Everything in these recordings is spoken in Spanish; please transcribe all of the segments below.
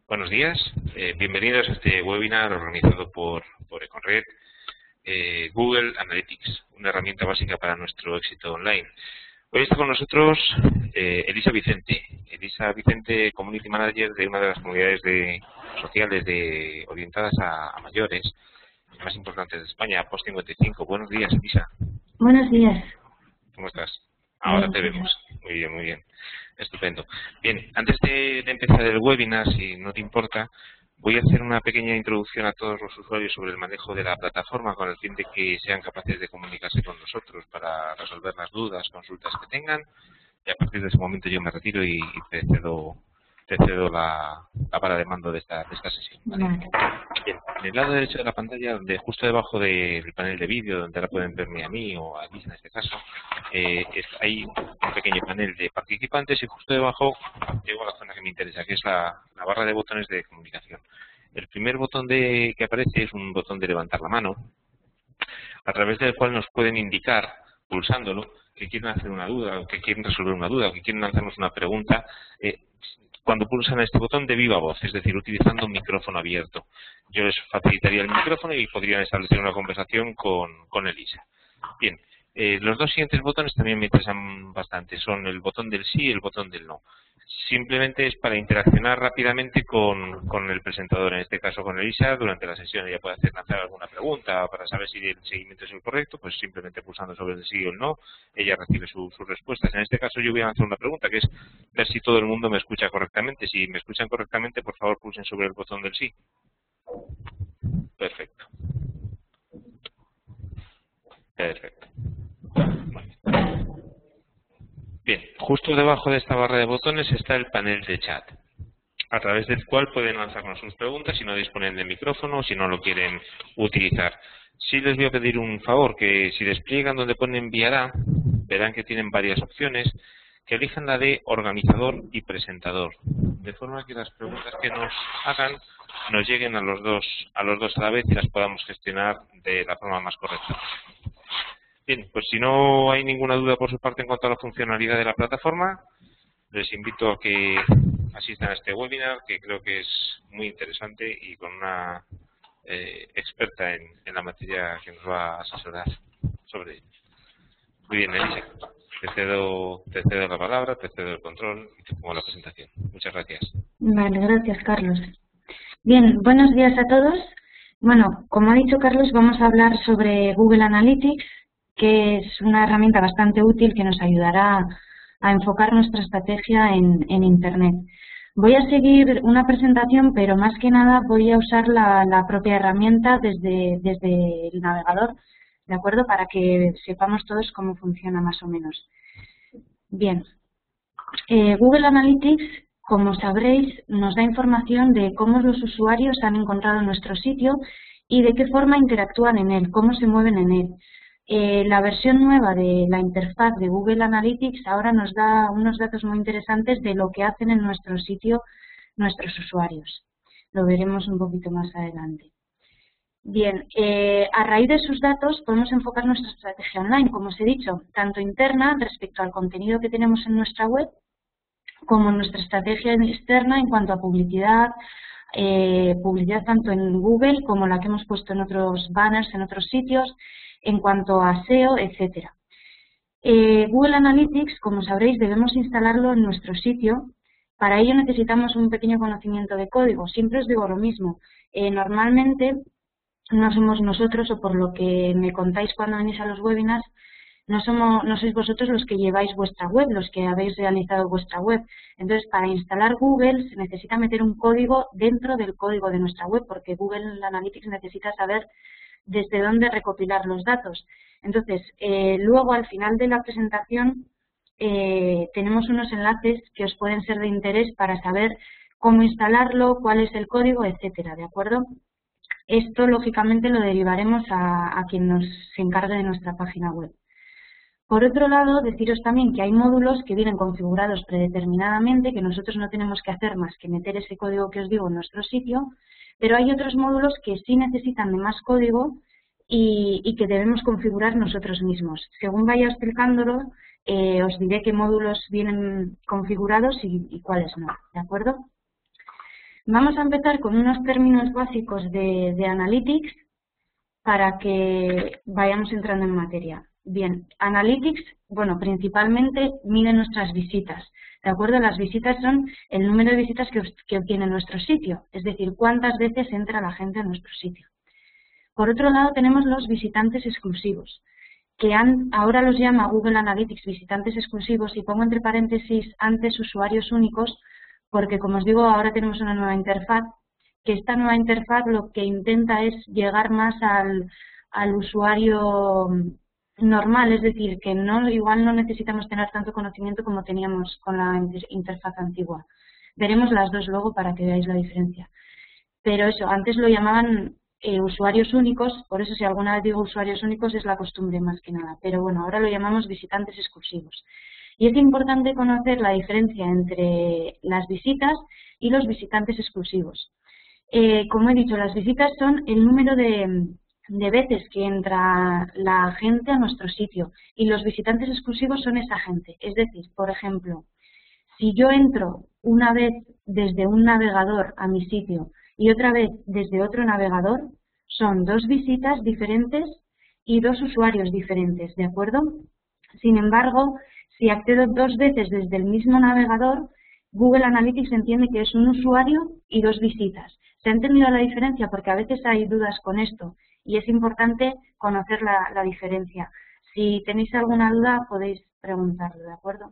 Buenos días, bienvenidos a este webinar organizado por Econred, Google Analytics, una herramienta básica para nuestro éxito online. Hoy está con nosotros Elisa Vicente. Elisa Vicente, Community Manager de una de las comunidades sociales orientadas a mayores, más importantes de España, Post 55. Buenos días, Elisa. Buenos días. ¿Cómo estás? Ahora te vemos. Muy bien, muy bien. Estupendo. Bien, antes de empezar el webinar, si no te importa, voy a hacer una pequeña introducción a todos los usuarios sobre el manejo de la plataforma con el fin de que sean capaces de comunicarse con nosotros para resolver las dudas, consultas que tengan. Y a partir de ese momento yo me retiro y te cedo la vara de mando de esta sesión. ¿Vale? Vale. Bien, en el lado derecho de la pantalla, justo debajo del panel de vídeo, donde ahora pueden verme a mí o a Elisa en este caso, hay un pequeño panel de participantes y justo debajo llego a la zona que me interesa, que es la barra de botones de comunicación. El primer botón que aparece es un botón de levantar la mano, a través del cual nos pueden indicar, pulsándolo, que quieren hacer una duda, o que quieren resolver una duda, o que quieren lanzarnos una pregunta, cuando pulsan este botón de viva voz, es decir, utilizando un micrófono abierto. Yo les facilitaría el micrófono y podrían establecer una conversación con Elisa. Bien, los dos siguientes botones también me interesan bastante, son el botón del sí y el botón del no. Simplemente es para interaccionar rápidamente con el presentador, en este caso con Elisa, durante la sesión. Ella puede lanzar alguna pregunta para saber si el seguimiento es el correcto, pues simplemente pulsando sobre el sí o el no, ella recibe sus respuestas. En este caso yo voy a lanzar una pregunta, que es ver si todo el mundo me escucha correctamente. Si me escuchan correctamente, por favor pulsen sobre el botón del sí. Perfecto. Perfecto. Bien, justo debajo de esta barra de botones está el panel de chat, a través del cual pueden lanzarnos sus preguntas si no disponen de micrófono o si no lo quieren utilizar. Sí les voy a pedir un favor, que si despliegan donde pone enviará, verán que tienen varias opciones, que elijan la de organizador y presentador, de forma que las preguntas que nos hagan nos lleguen a los dos a la vez y las podamos gestionar de la forma más correcta. Bien, pues si no hay ninguna duda por su parte en cuanto a la funcionalidad de la plataforma, les invito a que asistan a este webinar, que creo que es muy interesante y con una experta en la materia que nos va a asesorar sobre ello. Muy bien, Elisa, te cedo la palabra, te cedo el control y te pongo la presentación. Muchas gracias. Vale, gracias, Carlos. Bien, buenos días a todos. Bueno, como ha dicho Carlos, vamos a hablar sobre Google Analytics, que es una herramienta bastante útil que nos ayudará a enfocar nuestra estrategia en Internet. Voy a seguir una presentación, pero más que nada voy a usar la propia herramienta desde el navegador, ¿de acuerdo? Para que sepamos todos cómo funciona más o menos. Bien, Google Analytics, como sabréis, nos da información de cómo los usuarios han encontrado nuestro sitio y de qué forma interactúan en él, cómo se mueven en él. La versión nueva de la interfaz de Google Analytics ahora nos da unos datos muy interesantes de lo que hacen en nuestro sitio nuestros usuarios. Lo veremos un poquito más adelante. Bien, a raíz de sus datos podemos enfocar nuestra estrategia online, como os he dicho, tanto interna respecto al contenido que tenemos en nuestra web, como nuestra estrategia externa en cuanto a publicidad, publicidad tanto en Google como la que hemos puesto en otros banners, en otros sitios, en cuanto a SEO, etcétera. Google Analytics, como sabréis, debemos instalarlo en nuestro sitio. Para ello necesitamos un pequeño conocimiento de código. Siempre os digo lo mismo. Normalmente no somos nosotros, o por lo que me contáis cuando venís a los webinars, no sois vosotros los que lleváis vuestra web, los que habéis realizado vuestra web. Entonces, para instalar Google se necesita meter un código dentro del código de nuestra web, porque Google Analytics necesita saber desde dónde recopilar los datos. Entonces, luego al final de la presentación tenemos unos enlaces que os pueden ser de interés para saber cómo instalarlo, cuál es el código, etcétera, ¿de acuerdo? Esto, lógicamente, lo derivaremos a quien nos se encargue de nuestra página web. Por otro lado, deciros también que hay módulos que vienen configurados predeterminadamente, que nosotros no tenemos que hacer más que meter ese código que os digo en nuestro sitio, pero hay otros módulos que sí necesitan de más código y que debemos configurar nosotros mismos. Según vaya explicándolo, os diré qué módulos vienen configurados y cuáles no, ¿de acuerdo? Vamos a empezar con unos términos básicos de Analytics para que vayamos entrando en materia. Bien, Analytics, bueno, principalmente mide nuestras visitas, ¿de acuerdo? Las visitas son el número de visitas que obtiene nuestro sitio, es decir, cuántas veces entra la gente a nuestro sitio. Por otro lado, tenemos los visitantes exclusivos, que ahora los llama Google Analytics visitantes exclusivos, y pongo entre paréntesis antes usuarios únicos, porque como os digo, ahora tenemos una nueva interfaz, que esta nueva interfaz lo que intenta es llegar más al usuario normal, es decir, que igual no necesitamos tener tanto conocimiento como teníamos con la interfaz antigua. Veremos las dos luego para que veáis la diferencia. Pero eso, antes lo llamaban usuarios únicos, por eso si alguna vez digo usuarios únicos es la costumbre más que nada, pero bueno, ahora lo llamamos visitantes exclusivos. Y es importante conocer la diferencia entre las visitas y los visitantes exclusivos. Como he dicho, las visitas son el número de veces que entra la gente a nuestro sitio, y los visitantes exclusivos son esa gente. Es decir, por ejemplo, si yo entro una vez desde un navegador a mi sitio y otra vez desde otro navegador, son dos visitas diferentes y dos usuarios diferentes, ¿de acuerdo? Sin embargo, si accedo dos veces desde el mismo navegador, Google Analytics entiende que es un usuario y dos visitas. ¿Se ha entendido la diferencia? Porque a veces hay dudas con esto y es importante conocer la diferencia. Si tenéis alguna duda podéis preguntarlo, ¿de acuerdo?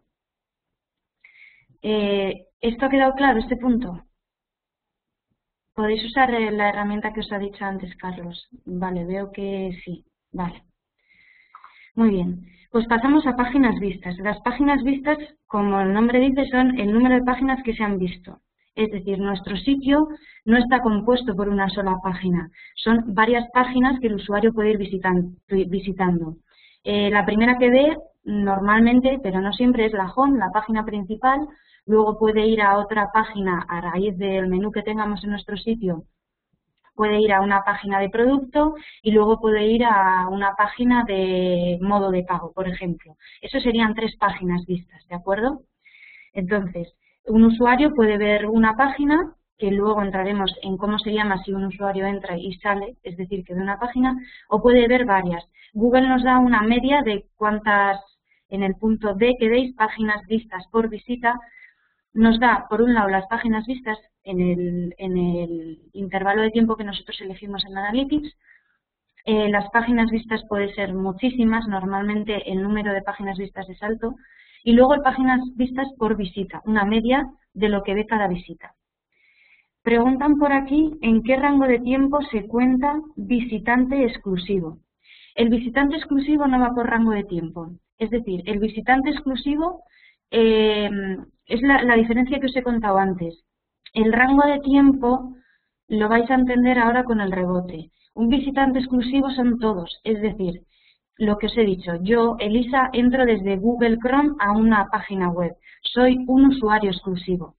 ¿Esto ha quedado claro, este punto? ¿Podéis usar la herramienta que os ha dicho antes, Carlos? Vale, veo que sí. Vale. Muy bien. Pues pasamos a páginas vistas. Las páginas vistas, como el nombre dice, son el número de páginas que se han visto. Es decir, nuestro sitio no está compuesto por una sola página. Son varias páginas que el usuario puede ir visitando. La primera que ve, normalmente, pero no siempre, es la home, la página principal. Luego puede ir a otra página a raíz del menú que tengamos en nuestro sitio. Puede ir a una página de producto y luego puede ir a una página de modo de pago, por ejemplo. Eso serían 3 páginas vistas, ¿de acuerdo? Entonces, un usuario puede ver una página, que luego entraremos en cómo se llama si un usuario entra y sale, es decir, que ve una página, o puede ver varias. Google nos da una media de cuántas, en el punto D que veis, páginas vistas por visita. Nos da, por un lado, las páginas vistas en el intervalo de tiempo que nosotros elegimos en Analytics. Las páginas vistas pueden ser muchísimas, normalmente el número de páginas vistas es alto. Y luego páginas vistas por visita, una media de lo que ve cada visita. Preguntan por aquí en qué rango de tiempo se cuenta visitante exclusivo. El visitante exclusivo no va por rango de tiempo. Es decir, el visitante exclusivo es la diferencia que os he contado antes. El rango de tiempo lo vais a entender ahora con el rebote. Un visitante exclusivo son todos, es decir, lo que os he dicho, yo, Elisa, entro desde Google Chrome a una página web. Soy un usuario exclusivo.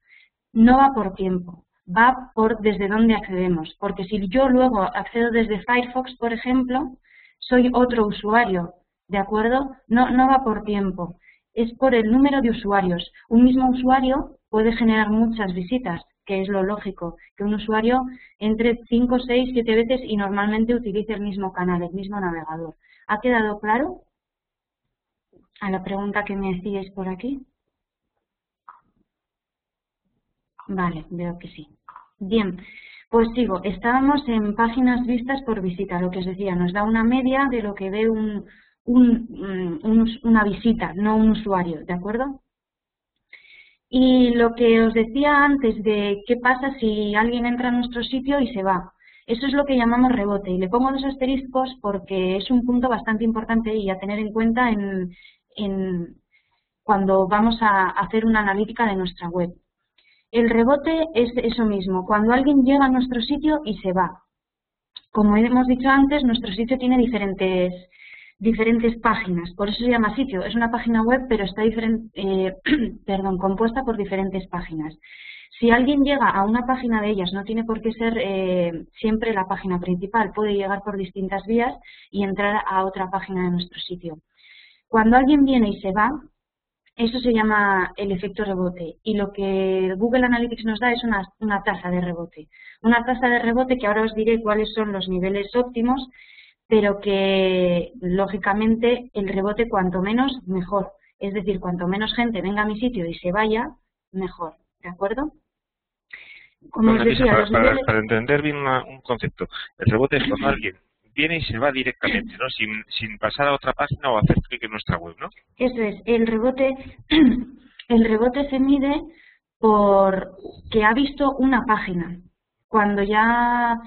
No va por tiempo, va por desde dónde accedemos. Porque si yo luego accedo desde Firefox, por ejemplo, soy otro usuario, ¿de acuerdo? No va por tiempo, es por el número de usuarios. Un mismo usuario puede generar muchas visitas, que es lo lógico, que un usuario entre 5, 6, 7 veces y normalmente utilice el mismo canal, el mismo navegador. ¿Ha quedado claro? A la pregunta que me hacíais por aquí. Vale, veo que sí. Bien, pues sigo. Estábamos en páginas vistas por visita, lo que os decía, nos da una media de lo que ve una visita, no un usuario, ¿de acuerdo? Y lo que os decía antes de qué pasa si alguien entra a nuestro sitio y se va. Eso es lo que llamamos rebote, y le pongo 2 asteriscos porque es un punto bastante importante y a tener en cuenta cuando vamos a hacer una analítica de nuestra web. El rebote es eso mismo, cuando alguien llega a nuestro sitio y se va. Como hemos dicho antes, nuestro sitio tiene diferentes páginas, por eso se llama sitio. Es una página web, pero está compuesta por diferentes páginas. Si alguien llega a una página de ellas, no tiene por qué ser siempre la página principal, puede llegar por distintas vías y entrar a otra página de nuestro sitio. Cuando alguien viene y se va, Eso se llama el efecto rebote y lo que Google Analytics nos da es una tasa de rebote. Una tasa de rebote que ahora os diré cuáles son los niveles óptimos, pero que lógicamente el rebote cuanto menos mejor. Es decir, cuanto menos gente venga a mi sitio y se vaya, mejor. ¿De acuerdo? Como os decía, para entender bien un concepto, el rebote es cuando alguien viene y se va directamente, ¿no? Sin pasar a otra página o hacer clic en nuestra web, ¿no? Eso es, el rebote se mide por que ha visto una página. Cuando ya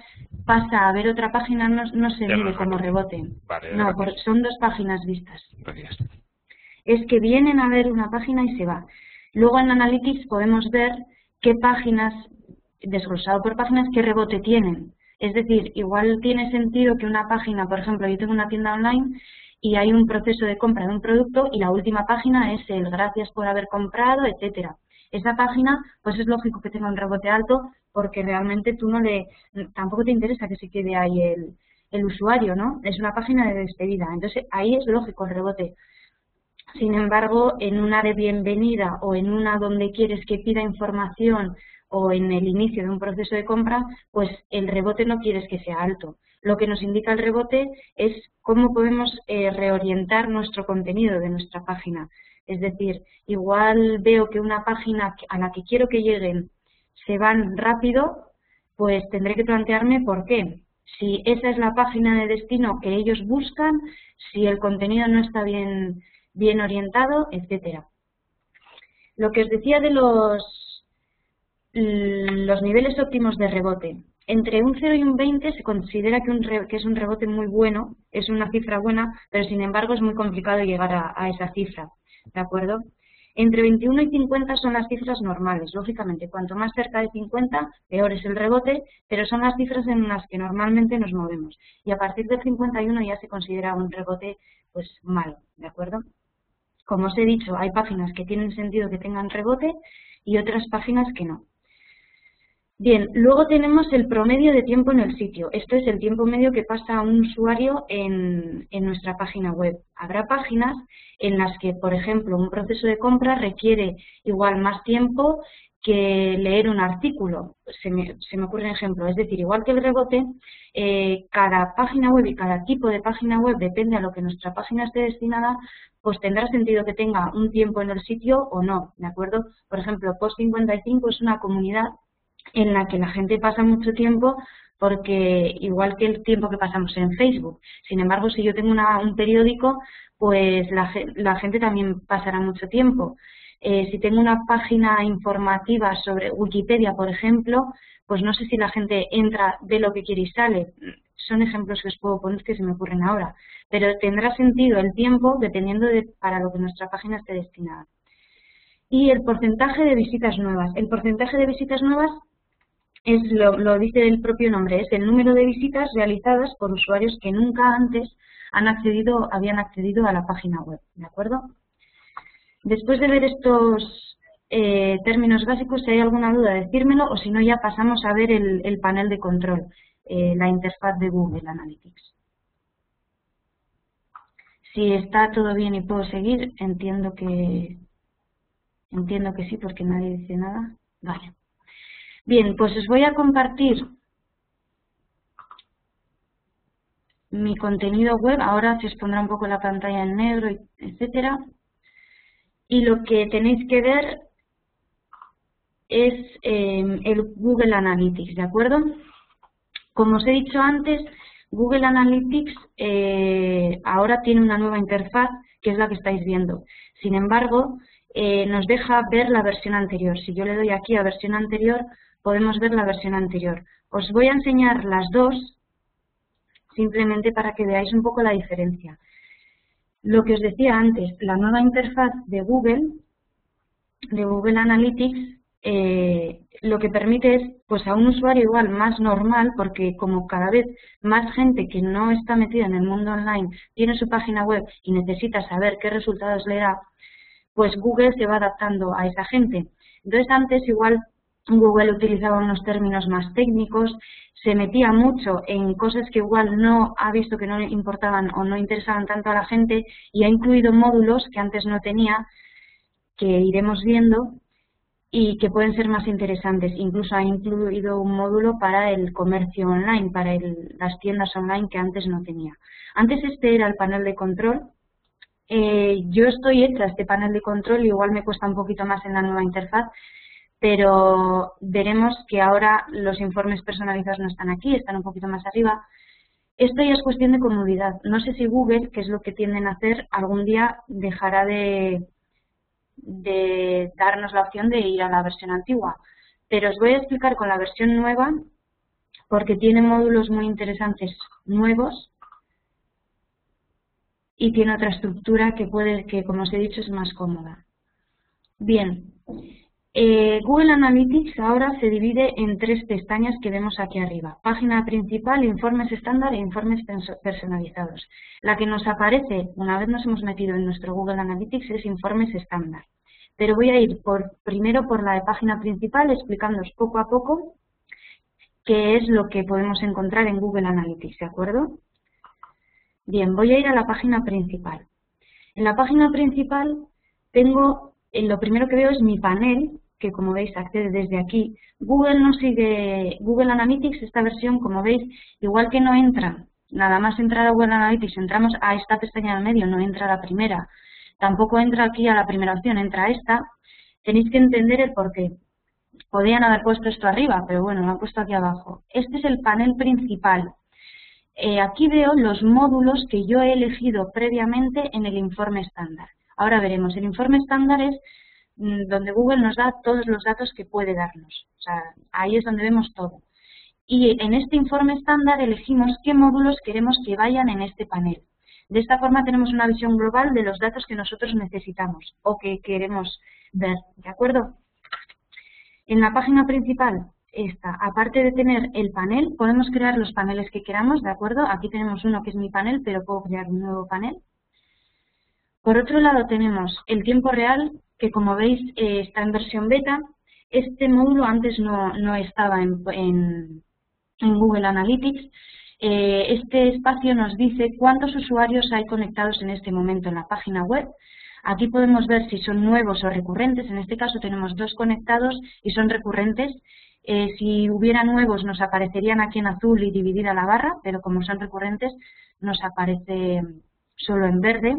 pasa a ver otra página no se mide como rebote. Vale, no, son 2 páginas vistas. Gracias. Es que vienen a ver una página y se va. Luego en Analytics podemos ver qué páginas, desglosado por páginas, qué rebote tienen. Es decir, igual tiene sentido que una página, por ejemplo, yo tengo una tienda online y hay un proceso de compra de un producto y la última página es el gracias por haber comprado, etcétera. Esa página, pues es lógico que tenga un rebote alto porque realmente tú tampoco te interesa que se quede ahí el usuario, ¿no? Es una página de despedida, entonces ahí es lógico el rebote. Sin embargo, en una de bienvenida o en una donde quieres que pida información o en el inicio de un proceso de compra, pues el rebote no quieres que sea alto. Lo que nos indica el rebote es cómo podemos reorientar nuestro contenido de nuestra página. Es decir, igual veo que una página a la que quiero que lleguen se van rápido, pues tendré que plantearme por qué. Si esa es la página de destino que ellos buscan, si el contenido no está bien orientado, etcétera. Lo que os decía de los niveles óptimos de rebote. Entre un 0 y un 20 se considera que es un rebote muy bueno, es una cifra buena, pero sin embargo es muy complicado llegar a esa cifra, ¿de acuerdo? Entre 21 y 50 son las cifras normales, lógicamente, cuanto más cerca de 50, peor es el rebote, pero son las cifras en las que normalmente nos movemos. Y a partir del 51 ya se considera un rebote pues malo, ¿de acuerdo? Como os he dicho, hay páginas que tienen sentido que tengan rebote y otras páginas que no. Bien, luego tenemos el promedio de tiempo en el sitio. Esto es el tiempo medio que pasa un usuario en nuestra página web. Habrá páginas en las que, por ejemplo, un proceso de compra requiere igual más tiempo que leer un artículo. Se me ocurre un ejemplo. Es decir, igual que el rebote, cada página web y cada tipo de página web, depende a lo que nuestra página esté destinada, pues tendrá sentido que tenga un tiempo en el sitio o no, ¿de acuerdo? Por ejemplo, Post55 es una comunidad en la que la gente pasa mucho tiempo porque igual que el tiempo que pasamos en Facebook. Sin embargo, si yo tengo un periódico, pues la gente también pasará mucho tiempo. Si tengo una página informativa sobre Wikipedia, por ejemplo, pues no sé si la gente entra, ve lo que quiere y sale. Son ejemplos que os puedo poner que se me ocurren ahora. Pero tendrá sentido el tiempo dependiendo para lo que nuestra página esté destinada. Y el porcentaje de visitas nuevas. El porcentaje de visitas nuevas lo dice el propio nombre, es el número de visitas realizadas por usuarios que nunca antes habían accedido a la página web, ¿de acuerdo? Después de ver estos términos básicos, si hay alguna duda, decírmelo, o si no ya pasamos a ver el panel de control, la interfaz de Google Analytics. Si está todo bien y puedo seguir, entiendo que sí, porque nadie dice nada. Vale. Bien, pues os voy a compartir mi contenido web. Ahora se os pondrá un poco la pantalla en negro, etcétera. Y lo que tenéis que ver es el Google Analytics, ¿de acuerdo? Como os he dicho antes, Google Analytics ahora tiene una nueva interfaz, que es la que estáis viendo. Sin embargo, nos deja ver la versión anterior. Si yo le doy aquí a versión anterior, podemos ver la versión anterior. Os voy a enseñar las dos, simplemente para que veáis un poco la diferencia. Lo que os decía antes, la nueva interfaz de Google Analytics, lo que permite es, pues a un usuario igual más normal, porque como cada vez más gente que no está metida en el mundo online tiene su página web y necesita saber qué resultados le da, pues Google se va adaptando a esa gente. Entonces antes igual Google utilizaba unos términos más técnicos, se metía mucho en cosas que igual no ha visto que no importaban o no interesaban tanto a la gente y ha incluido módulos que antes no tenía, que iremos viendo y que pueden ser más interesantes. Incluso ha incluido un módulo para el comercio online, para las tiendas online que antes no tenía. Antes este era el panel de control. Yo estoy hecha este panel de control, igual me cuesta un poquito más en la nueva interfaz, pero veremos que ahora los informes personalizados no están aquí, están un poquito más arriba. Esto ya es cuestión de comodidad. No sé si Google, que es lo que tienden a hacer, algún día dejará de darnos la opción de ir a la versión antigua. Pero os voy a explicar con la versión nueva, porque tiene módulos muy interesantes nuevos y tiene otra estructura que como os he dicho, es más cómoda. Bien, Google Analytics ahora se divide en 3 pestañas que vemos aquí arriba. Página principal, informes estándar e informes personalizados. La que nos aparece una vez nos hemos metido en nuestro Google Analytics es informes estándar. Pero voy a ir primero por la de página principal, explicándoos poco a poco qué es lo que podemos encontrar en Google Analytics, ¿de acuerdo? Bien, voy a ir a la página principal. En la página principal tengo, lo primero que veo es mi panel, que como veis accede desde aquí. Google no sigue, Google Analytics, esta versión, como veis, igual que no entra, nada más entrar a Google Analytics, entramos a esta pestaña del medio, no entra a la primera. Tampoco entra aquí a la primera opción, entra a esta. Tenéis que entender el porqué. Podrían haber puesto esto arriba, pero bueno, lo han puesto aquí abajo. Este es el panel principal. Aquí veo los módulos que yo he elegido previamente en el informe estándar. Ahora veremos, el informe estándar es donde Google nos da todos los datos que puede darnos. O sea, ahí es donde vemos todo. Y en este informe estándar elegimos qué módulos queremos que vayan en este panel. De esta forma tenemos una visión global de los datos que nosotros necesitamos o que queremos ver, ¿de acuerdo? En la página principal, aparte de tener el panel, podemos crear los paneles que queramos, ¿de acuerdo? Aquí tenemos uno que es mi panel, pero puedo crear un nuevo panel. Por otro lado tenemos el tiempo real, que como veis está en versión beta. Este módulo antes no estaba en Google Analytics. Este espacio nos dice cuántos usuarios hay conectados en este momento en la página web. Aquí podemos ver si son nuevos o recurrentes. En este caso tenemos 2 conectados y son recurrentes. Si hubiera nuevos nos aparecerían aquí en azul y dividida la barra, pero como son recurrentes nos aparece solo en verde.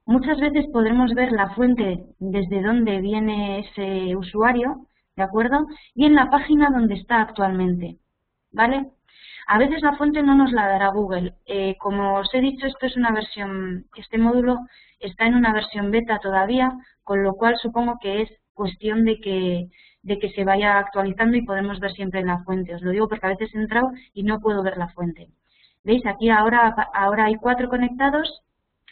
Muchas veces podremos ver la fuente desde donde viene ese usuario, ¿de acuerdo? Y en la página donde está actualmente, ¿vale? A veces la fuente no nos la dará Google. Como os he dicho, esto es una versión, este módulo está en una versión beta todavía, con lo cual supongo que es cuestión de que se vaya actualizando y podemos ver siempre la fuente. Os lo digo porque a veces he entrado y no puedo ver la fuente. ¿Veis? Aquí ahora hay 4 conectados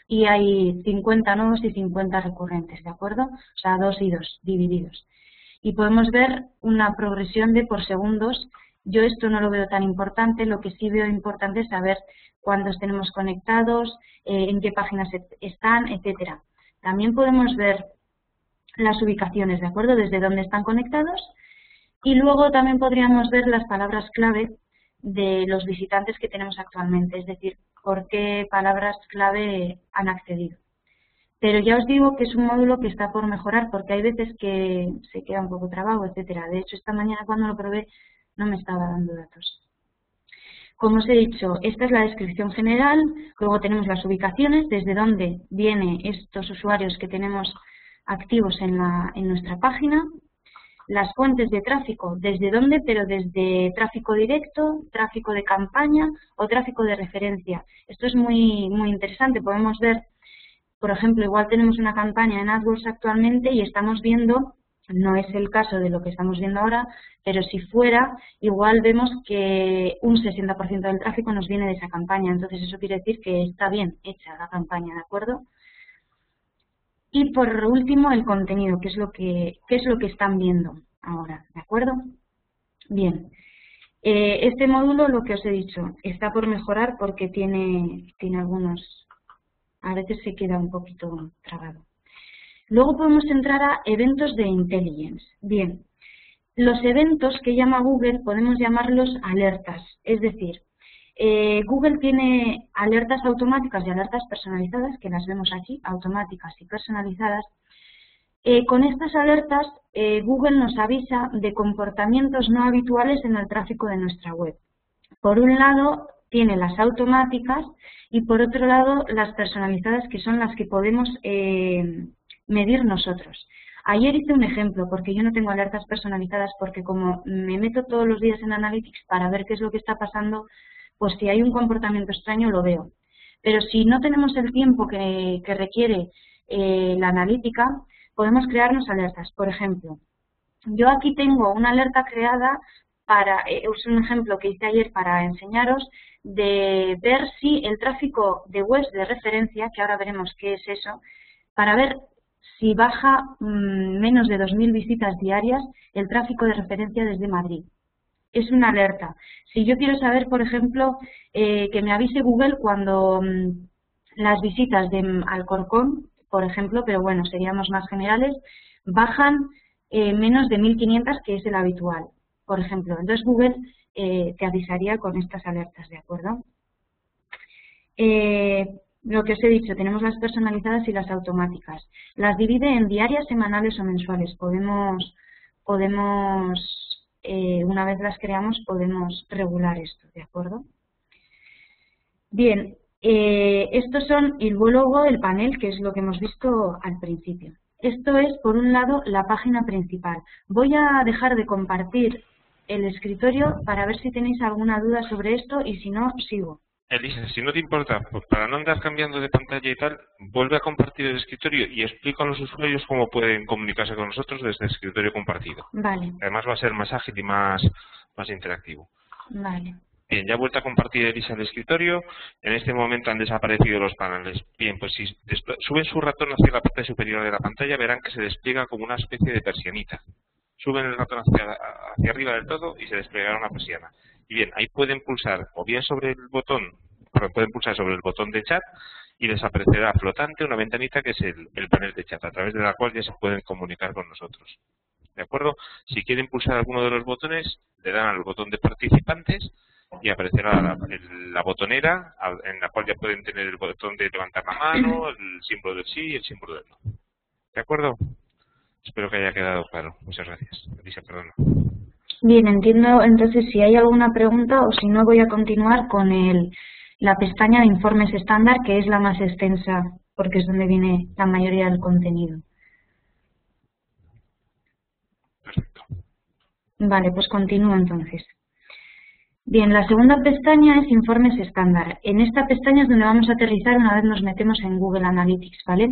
y hay 50 nuevos y 50 recurrentes, ¿de acuerdo? O sea, 2 y 2 divididos. Y podemos ver una progresión de por segundos. Yo esto no lo veo tan importante, lo que sí veo importante es saber cuántos tenemos conectados, en qué páginas están, etcétera. También podemos ver las ubicaciones, ¿de acuerdo? Desde dónde están conectados. Y luego también podríamos ver las palabras clave de los visitantes que tenemos actualmente, es decir, por qué palabras clave han accedido. Pero ya os digo que es un módulo que está por mejorar porque hay veces que se queda un poco trabado, etcétera. De hecho, esta mañana cuando lo probé no me estaba dando datos. Como os he dicho, esta es la descripción general, luego tenemos las ubicaciones, desde dónde vienen estos usuarios que tenemos activos en nuestra página, las fuentes de tráfico, desde dónde, pero desde tráfico directo, tráfico de campaña o tráfico de referencia. Esto es muy interesante, podemos ver, por ejemplo, igual tenemos una campaña en AdWords actualmente y estamos viendo, no es el caso de lo que estamos viendo ahora, pero si fuera, igual vemos que un 60% del tráfico nos viene de esa campaña, entonces eso quiere decir que está bien hecha la campaña, ¿de acuerdo? Y por último, el contenido, qué es lo que están viendo ahora, ¿de acuerdo? Bien, este módulo, lo que os he dicho, está por mejorar porque tiene algunos, a veces se queda un poquito trabado. Luego podemos entrar a eventos de intelligence. Bien, los eventos que llama Google podemos llamarlos alertas, es decir, Google tiene alertas automáticas y alertas personalizadas, que las vemos aquí, automáticas y personalizadas. Con estas alertas, Google nos avisa de comportamientos no habituales en el tráfico de nuestra web. Por un lado, tiene las automáticas y por otro lado, las personalizadas, que son las que podemos medir nosotros. Ayer hice un ejemplo, porque yo no tengo alertas personalizadas, porque como me meto todos los días en Analytics para ver qué es lo que está pasando, pues si hay un comportamiento extraño lo veo. Pero si no tenemos el tiempo que requiere la analítica, podemos crearnos alertas. Por ejemplo, yo aquí tengo una alerta creada para, es un ejemplo que hice ayer para enseñaros, de ver si el tráfico de webs de referencia, que ahora veremos qué es eso, para ver si baja menos de 2000 visitas diarias el tráfico de referencia desde Madrid. Es una alerta. Si yo quiero saber, por ejemplo, que me avise Google cuando las visitas de Alcorcón, por ejemplo, pero bueno, seríamos más generales, bajan menos de 1500, que es el habitual, por ejemplo. Entonces Google te avisaría con estas alertas, ¿de acuerdo? Lo que os he dicho, tenemos las personalizadas y las automáticas. Las divide en diarias, semanales o mensuales. Podemos una vez las creamos, podemos regular esto, ¿de acuerdo? Bien, estos son, y luego el panel, que es lo que hemos visto al principio. Esto es, por un lado, la página principal. Voy a dejar de compartir el escritorio para ver si tenéis alguna duda sobre esto y si no, sigo. Elisa, si no te importa, pues para no andar cambiando de pantalla y tal, vuelve a compartir el escritorio y explica a los usuarios cómo pueden comunicarse con nosotros desde el escritorio compartido. Vale. Además va a ser más ágil y más interactivo. Vale. Bien, ya ha vuelto a compartir Elisa el escritorio. En este momento han desaparecido los paneles. Bien, pues si suben su ratón hacia la parte superior de la pantalla, verán que se despliega como una especie de persianita. Suben el ratón hacia arriba del todo y se desplegará una persiana. Y bien, ahí pueden pulsar o bien sobre el botón, pueden pulsar sobre el botón de chat y les aparecerá flotante una ventanita que es el panel de chat, a través de la cual ya se pueden comunicar con nosotros. ¿De acuerdo? Si quieren pulsar alguno de los botones, le dan al botón de participantes y aparecerá la botonera en la cual ya pueden tener el botón de levantar la mano, el símbolo del sí y el símbolo del no. ¿De acuerdo? Espero que haya quedado claro. Muchas gracias. Elisa, perdona. Bien, entiendo entonces si hay alguna pregunta o si no voy a continuar con la pestaña de informes estándar, que es la más extensa porque es donde viene la mayoría del contenido. Perfecto. Vale, pues continúo entonces. Bien, la segunda pestaña es informes estándar. En esta pestaña es donde vamos a aterrizar una vez nos metemos en Google Analytics, ¿vale?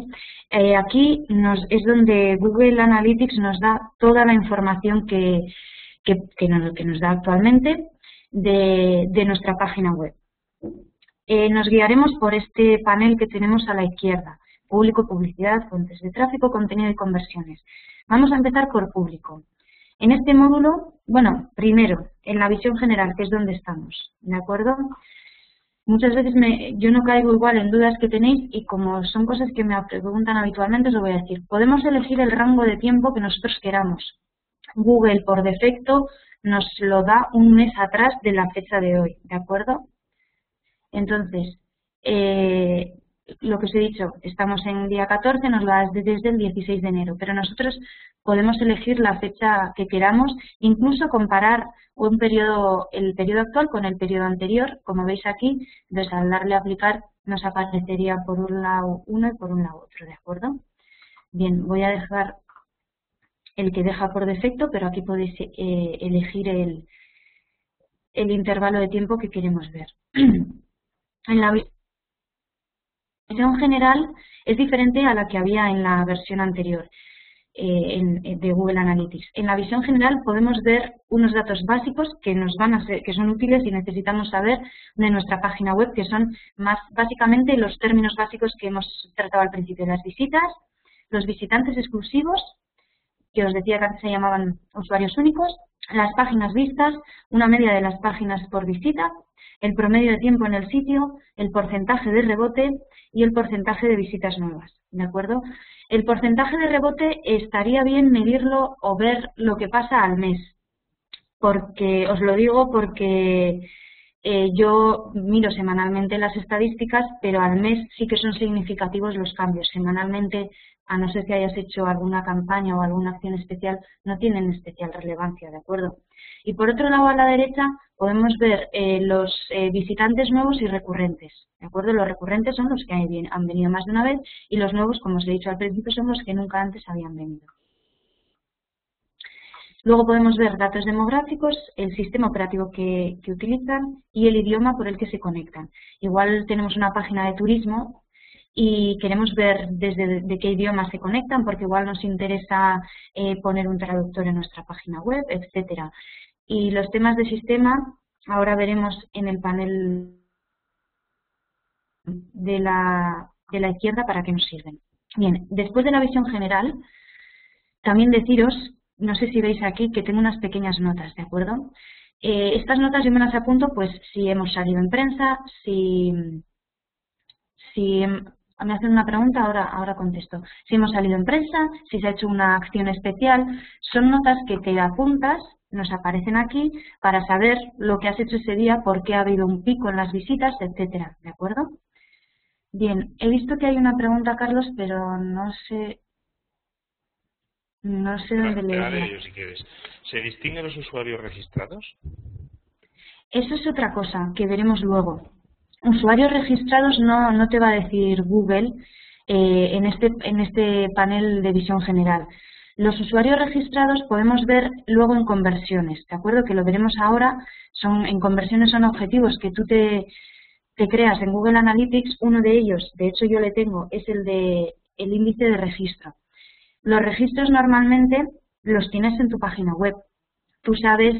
Aquí es donde Google Analytics nos da toda la información que nos da actualmente de nuestra página web. Nos guiaremos por este panel que tenemos a la izquierda: público, publicidad, fuentes de tráfico, contenido y conversiones. Vamos a empezar por público. En este módulo, bueno, primero, en la visión general, que es donde estamos, ¿de acuerdo? Muchas veces yo no caigo igual en dudas que tenéis y como son cosas que me preguntan habitualmente, os lo voy a decir. Podemos elegir el rango de tiempo que nosotros queramos. Google, por defecto, nos lo da un mes atrás de la fecha de hoy, ¿de acuerdo? Entonces, lo que os he dicho, estamos en día 14, nos lo da desde el 16 de enero, pero nosotros podemos elegir la fecha que queramos, incluso comparar el periodo actual con el periodo anterior, como veis aquí. Entonces, al darle a aplicar, nos aparecería por un lado uno y por un lado otro, ¿de acuerdo? Bien, voy a dejar el que deja por defecto, pero aquí podéis elegir el intervalo de tiempo que queremos ver. En la visión general es diferente a la que había en la versión anterior de Google Analytics. En la visión general podemos ver unos datos básicos que son útiles y necesitamos saber de nuestra página web, que son más básicamente los términos básicos que hemos tratado al principio: las visitas, los visitantes exclusivos, que os decía que antes se llamaban usuarios únicos, las páginas vistas, una media de las páginas por visita, el promedio de tiempo en el sitio, el porcentaje de rebote y el porcentaje de visitas nuevas, ¿de acuerdo? El porcentaje de rebote estaría bien medirlo o ver lo que pasa al mes, porque os lo digo porque yo miro semanalmente las estadísticas, pero al mes sí que son significativos los cambios. Semanalmente a no ser que hayas hecho alguna campaña o alguna acción especial, no tienen especial relevancia, ¿de acuerdo? Y por otro lado, a la derecha, podemos ver los visitantes nuevos y recurrentes, ¿de acuerdo? Los recurrentes son los que han venido más de una vez y los nuevos, como os he dicho al principio, son los que nunca antes habían venido. Luego podemos ver datos demográficos, el sistema operativo que utilizan y el idioma por el que se conectan. Igual tenemos una página de turismo y queremos ver desde de qué idioma se conectan, porque igual nos interesa poner un traductor en nuestra página web, etcétera. Y los temas de sistema, ahora veremos en el panel de la izquierda para qué nos sirven. Bien, después de la visión general, también deciros, no sé si veis aquí, que tengo unas pequeñas notas, ¿de acuerdo? Estas notas yo me las apunto, pues, si hemos salido en prensa, si me hacen una pregunta, ahora contesto. Si hemos salido en prensa, si se ha hecho una acción especial, son notas que te apuntas, nos aparecen aquí, para saber lo que has hecho ese día, por qué ha habido un pico en las visitas, etcétera, ¿de acuerdo? Bien, he visto que hay una pregunta, Carlos, pero no sé dónde leerla. Yo, si quieres. ¿Se distinguen los usuarios registrados? Eso es otra cosa que veremos luego. Usuarios registrados no te va a decir Google en este panel de visión general. Los usuarios registrados podemos ver luego en conversiones, ¿de acuerdo? Que lo veremos ahora. En conversiones son objetivos que tú te creas en Google Analytics. Uno de ellos, de hecho yo le tengo, es el índice de registro. Los registros normalmente los tienes en tu página web. Tú sabes,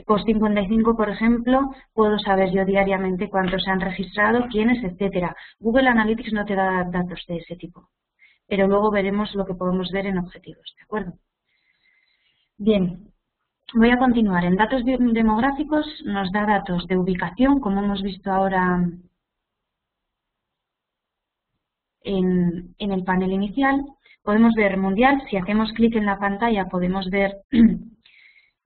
Post 55, por ejemplo, puedo saber yo diariamente cuántos se han registrado, quiénes, etcétera. Google Analytics no te da datos de ese tipo, pero luego veremos lo que podemos ver en objetivos, ¿de acuerdo? Bien, voy a continuar. En datos demográficos nos da datos de ubicación, como hemos visto ahora en el panel inicial. Podemos ver mundial, si hacemos clic en la pantalla podemos ver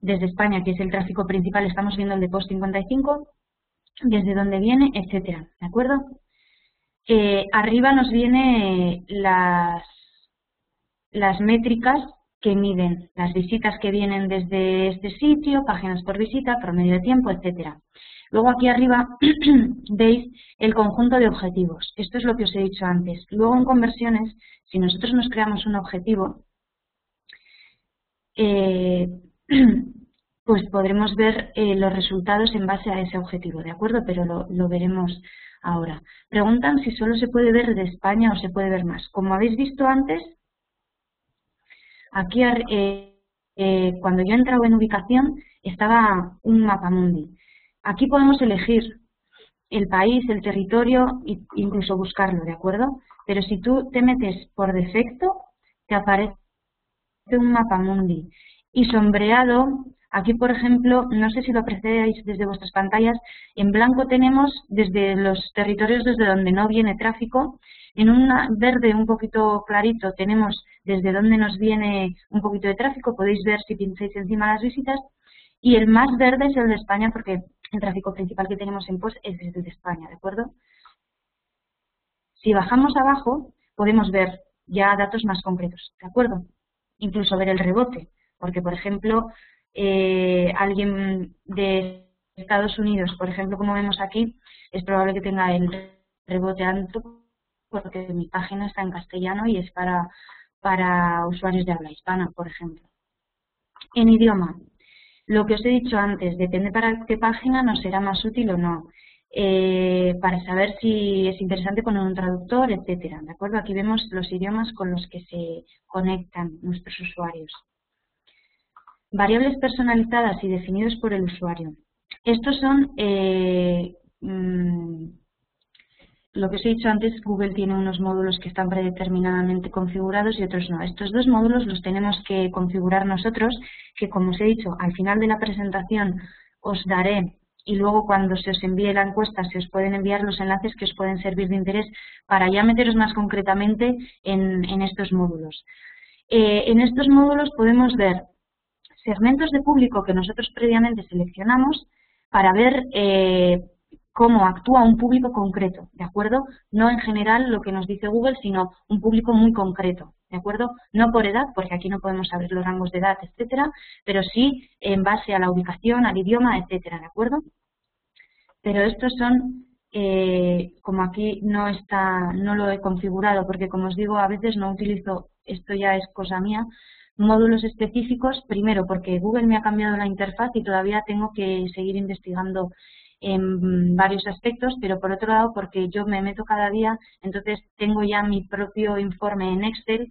desde España, que es el tráfico principal, estamos viendo el de Post 55, desde dónde viene, etcétera, ¿de acuerdo? Arriba nos vienen las métricas que miden las visitas que vienen desde este sitio, páginas por visita, promedio de tiempo, etcétera. Luego aquí arriba veis el conjunto de objetivos. Esto es lo que os he dicho antes. Luego en conversiones, si nosotros nos creamos un objetivo, pues podremos ver los resultados en base a ese objetivo, ¿de acuerdo? Pero lo veremos ahora. Preguntan si solo se puede ver de España o se puede ver más. Como habéis visto antes, aquí cuando yo he entrado en ubicación estaba un mapamundi. Aquí podemos elegir el país, el territorio e incluso buscarlo, ¿de acuerdo? Pero si tú te metes por defecto, te aparece un mapamundi. Y sombreado, aquí por ejemplo, no sé si lo apreciáis desde vuestras pantallas, en blanco tenemos desde los territorios desde donde no viene tráfico, en un verde un poquito clarito tenemos desde donde nos viene un poquito de tráfico, podéis ver si pincháis encima las visitas, y el más verde es el de España porque el tráfico principal que tenemos en Post es desde el de España, ¿de acuerdo? Si bajamos abajo podemos ver ya datos más concretos, ¿de acuerdo? Incluso ver el rebote. Porque, por ejemplo, alguien de Estados Unidos, por ejemplo, como vemos aquí, es probable que tenga el rebote alto porque mi página está en castellano y es para usuarios de habla hispana, por ejemplo. En idioma, lo que os he dicho antes, depende para qué página nos será más útil o no. Para saber si es interesante poner un traductor, etcétera. ¿De acuerdo? Aquí vemos los idiomas con los que se conectan nuestros usuarios. Variables personalizadas y definidos por el usuario. Estos son, lo que os he dicho antes, Google tiene unos módulos que están predeterminadamente configurados y otros no. Estos dos módulos los tenemos que configurar nosotros, que como os he dicho, al final de la presentación os daré, y luego cuando se os envíe la encuesta se os pueden enviar los enlaces que os pueden servir de interés para ya meteros más concretamente en estos módulos. En estos módulos podemos ver segmentos de público que nosotros previamente seleccionamos para ver cómo actúa un público concreto, ¿de acuerdo? No en general lo que nos dice Google, sino un público muy concreto, ¿de acuerdo? No por edad, porque aquí no podemos saber los rangos de edad, etcétera, pero sí en base a la ubicación, al idioma, etcétera, ¿de acuerdo? Pero estos son, como aquí no lo he configurado, porque como os digo, a veces no utilizo, esto ya es cosa mía, módulos específicos, primero porque Google me ha cambiado la interfaz y todavía tengo que seguir investigando en varios aspectos, pero por otro lado porque yo me meto cada día, entonces tengo ya mi propio informe en Excel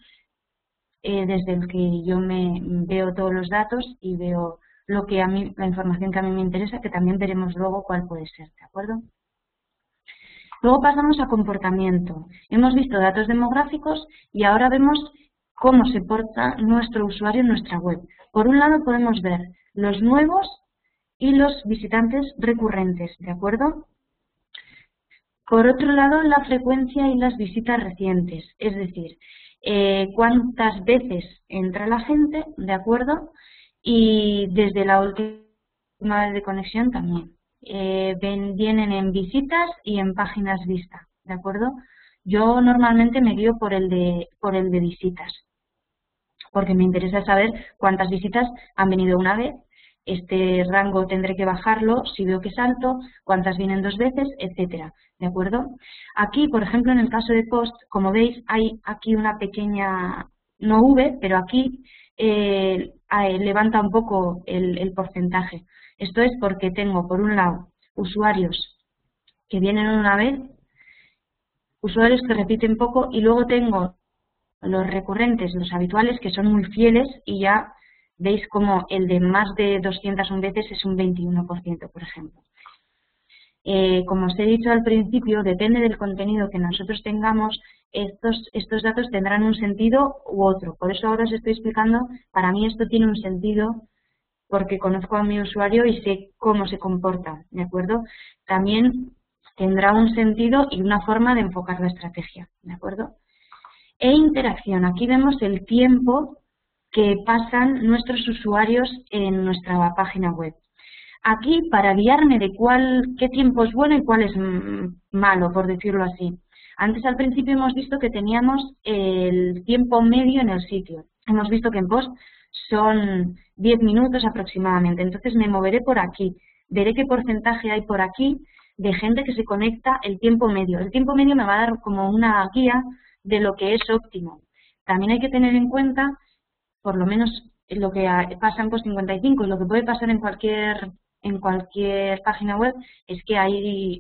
desde el que yo me veo todos los datos y veo lo que a mí, la información que a mí me interesa, que también veremos luego cuál puede ser, ¿de acuerdo? Luego pasamos a comportamiento. Hemos visto datos demográficos y ahora vemos cómo se porta nuestro usuario en nuestra web. Por un lado podemos ver los nuevos y los visitantes recurrentes, ¿de acuerdo? Por otro lado, la frecuencia y las visitas recientes, es decir, cuántas veces entra la gente, ¿de acuerdo? Y desde la última vez de conexión también. Vienen en visitas y en páginas vista, ¿de acuerdo? Yo normalmente me guío por el de visitas, porque me interesa saber cuántas visitas han venido una vez. Este rango tendré que bajarlo si veo que es alto, cuántas vienen 2 veces, etcétera, ¿de acuerdo? Aquí, por ejemplo, en el caso de post, como veis, hay aquí una pequeña, no V, pero aquí levanta un poco el porcentaje. Esto es porque tengo, por un lado, usuarios que vienen una vez, usuarios que repiten poco, y luego tengo los recurrentes, los habituales, que son muy fieles, y ya veis como el de más de 201 veces es un 21%, por ejemplo. Como os he dicho al principio, depende del contenido que nosotros tengamos, estos datos tendrán un sentido u otro. Por eso ahora os estoy explicando, para mí esto tiene un sentido porque conozco a mi usuario y sé cómo se comporta, ¿de acuerdo? También tendrá un sentido y una forma de enfocar la estrategia, ¿de acuerdo? E interacción. Aquí vemos el tiempo que pasan nuestros usuarios en nuestra página web. Aquí, para guiarme de qué tiempo es bueno y cuál es malo, por decirlo así. Antes, al principio, hemos visto que teníamos el tiempo medio en el sitio. Hemos visto que en post son 10 minutos aproximadamente. Entonces, me moveré por aquí. Veré qué porcentaje hay por aquí de gente que se conecta el tiempo medio. El tiempo medio me va a dar como una guía de lo que es óptimo. También hay que tener en cuenta, por lo menos lo que pasa en Post 55 y lo que puede pasar en cualquier página web, es que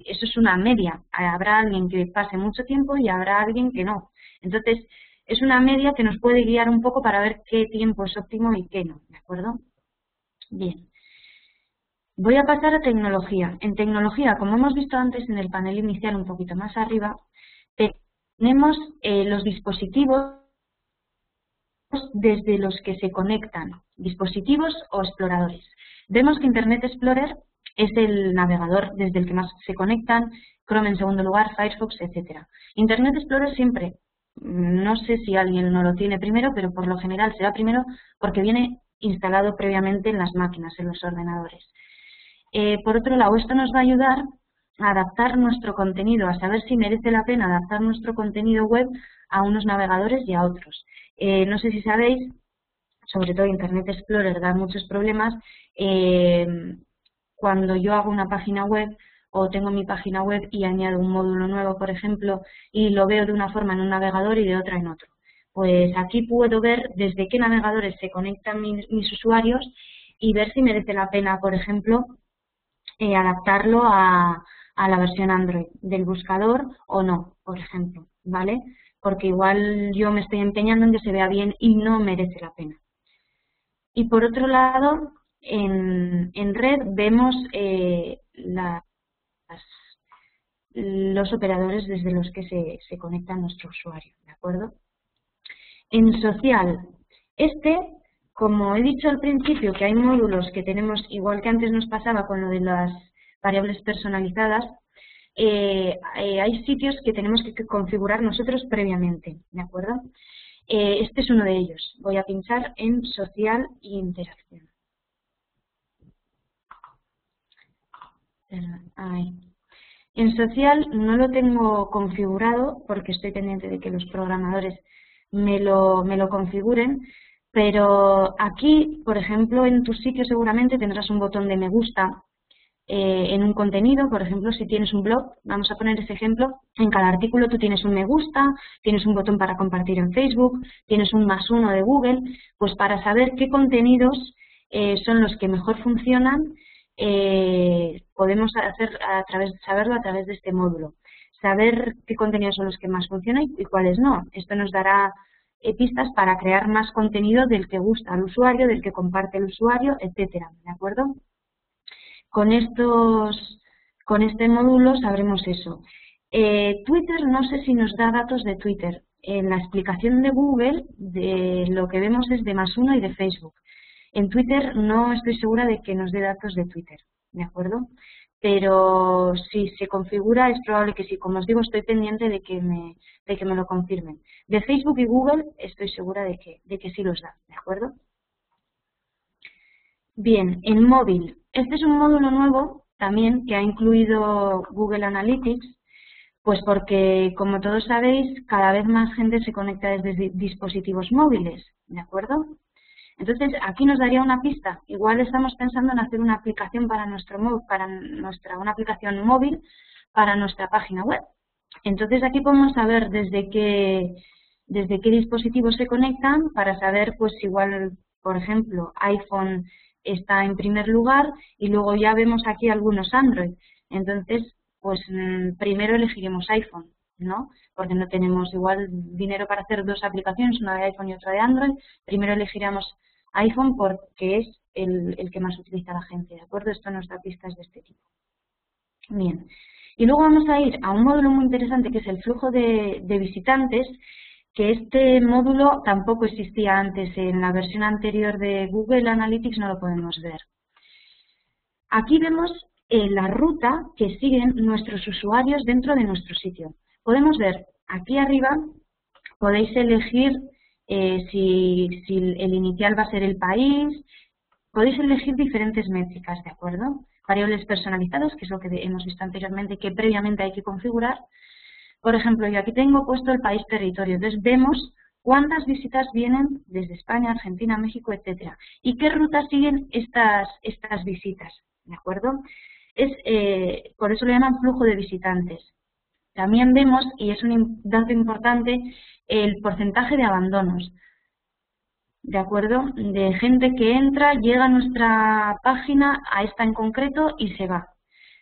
eso es una media. Habrá alguien que pase mucho tiempo y habrá alguien que no. Entonces, es una media que nos puede guiar un poco para ver qué tiempo es óptimo y qué no, ¿de acuerdo? Bien. Voy a pasar a tecnología. En tecnología, como hemos visto antes en el panel inicial un poquito más arriba, tenemos los dispositivos desde los que se conectan, dispositivos o exploradores. Vemos que Internet Explorer es el navegador desde el que más se conectan, Chrome en segundo lugar, Firefox, etcétera. Internet Explorer siempre, no sé si alguien no lo tiene primero, pero por lo general será primero porque viene instalado previamente en las máquinas, en los ordenadores. Por otro lado, esto nos va a ayudar a adaptar nuestro contenido, a saber si merece la pena adaptar nuestro contenido web a unos navegadores y a otros. No sé si sabéis, sobre todo Internet Explorer da muchos problemas. Cuando yo hago una página web o tengo mi página web y añado un módulo nuevo, por ejemplo, y lo veo de una forma en un navegador y de otra en otro. Pues aquí puedo ver desde qué navegadores se conectan mis usuarios y ver si merece la pena, por ejemplo, adaptarlo a la versión Android del buscador o no, por ejemplo, ¿vale? Porque igual yo me estoy empeñando en que se vea bien y no merece la pena. Y por otro lado, en red vemos los operadores desde los que se conecta nuestro usuario, ¿de acuerdo? En social, como he dicho al principio, que hay módulos que tenemos, igual que antes nos pasaba con lo de las variables personalizadas, hay sitios que tenemos que configurar nosotros previamente, ¿de acuerdo? Este es uno de ellos. Voy a pinchar en social e interacción. Ahí. En social no lo tengo configurado porque estoy pendiente de que los programadores me lo configuren, pero aquí, por ejemplo, en tu sitio seguramente tendrás un botón de me gusta en un contenido. Por ejemplo, si tienes un blog, vamos a poner ese ejemplo, en cada artículo tú tienes un me gusta, tienes un botón para compartir en Facebook, tienes un +1 de Google. Pues para saber qué contenidos son los que mejor funcionan, podemos saberlo a través de este módulo. Saber qué contenidos son los que más funcionan y cuáles no. Esto nos dará pistas para crear más contenido del que gusta al usuario, del que comparte el usuario, etcétera, ¿de acuerdo? Con este módulo sabremos eso. Twitter, no sé si nos da datos de Twitter. En la explicación de Google, lo que vemos es de +1 y de Facebook. En Twitter no estoy segura de que nos dé datos de Twitter, ¿de acuerdo? Pero si se configura es probable que sí. Como os digo, estoy pendiente de que me lo confirmen. De Facebook y Google estoy segura de que sí los da, ¿de acuerdo? Bien, en móvil. Este es un módulo nuevo también que ha incluido Google Analytics, pues porque, como todos sabéis, cada vez más gente se conecta desde dispositivos móviles, ¿de acuerdo? Entonces, aquí nos daría una pista. Igual estamos pensando en hacer una aplicación para una aplicación móvil para nuestra página web. Entonces, aquí podemos saber desde qué dispositivos se conectan para saber, pues igual, por ejemplo, iPhone está en primer lugar y luego ya vemos aquí algunos Android. Entonces, pues primero elegiremos iPhone, ¿no? Porque no tenemos igual dinero para hacer dos aplicaciones, una de iPhone y otra de Android. Primero elegiremos iPhone porque es el que más utiliza la gente, ¿de acuerdo? Esto nos da pistas de este tipo. Bien. Y luego vamos a ir a un módulo muy interesante que es el flujo de visitantes, que este módulo tampoco existía antes. En la versión anterior de Google Analytics no lo podemos ver. Aquí vemos la ruta que siguen nuestros usuarios dentro de nuestro sitio. Podemos ver aquí arriba, podéis elegir si el inicial va a ser el país, podéis elegir diferentes métricas, ¿de acuerdo? Variables personalizadas, que es lo que hemos visto anteriormente, que previamente hay que configurar. Por ejemplo, yo aquí tengo puesto el país territorio, entonces vemos cuántas visitas vienen desde España, Argentina, México, etcétera, y qué rutas siguen estas visitas, ¿de acuerdo? Por eso lo llaman flujo de visitantes. También vemos, y es un dato importante, el porcentaje de abandonos, ¿de acuerdo? De gente que entra, llega a nuestra página, a esta en concreto, y se va.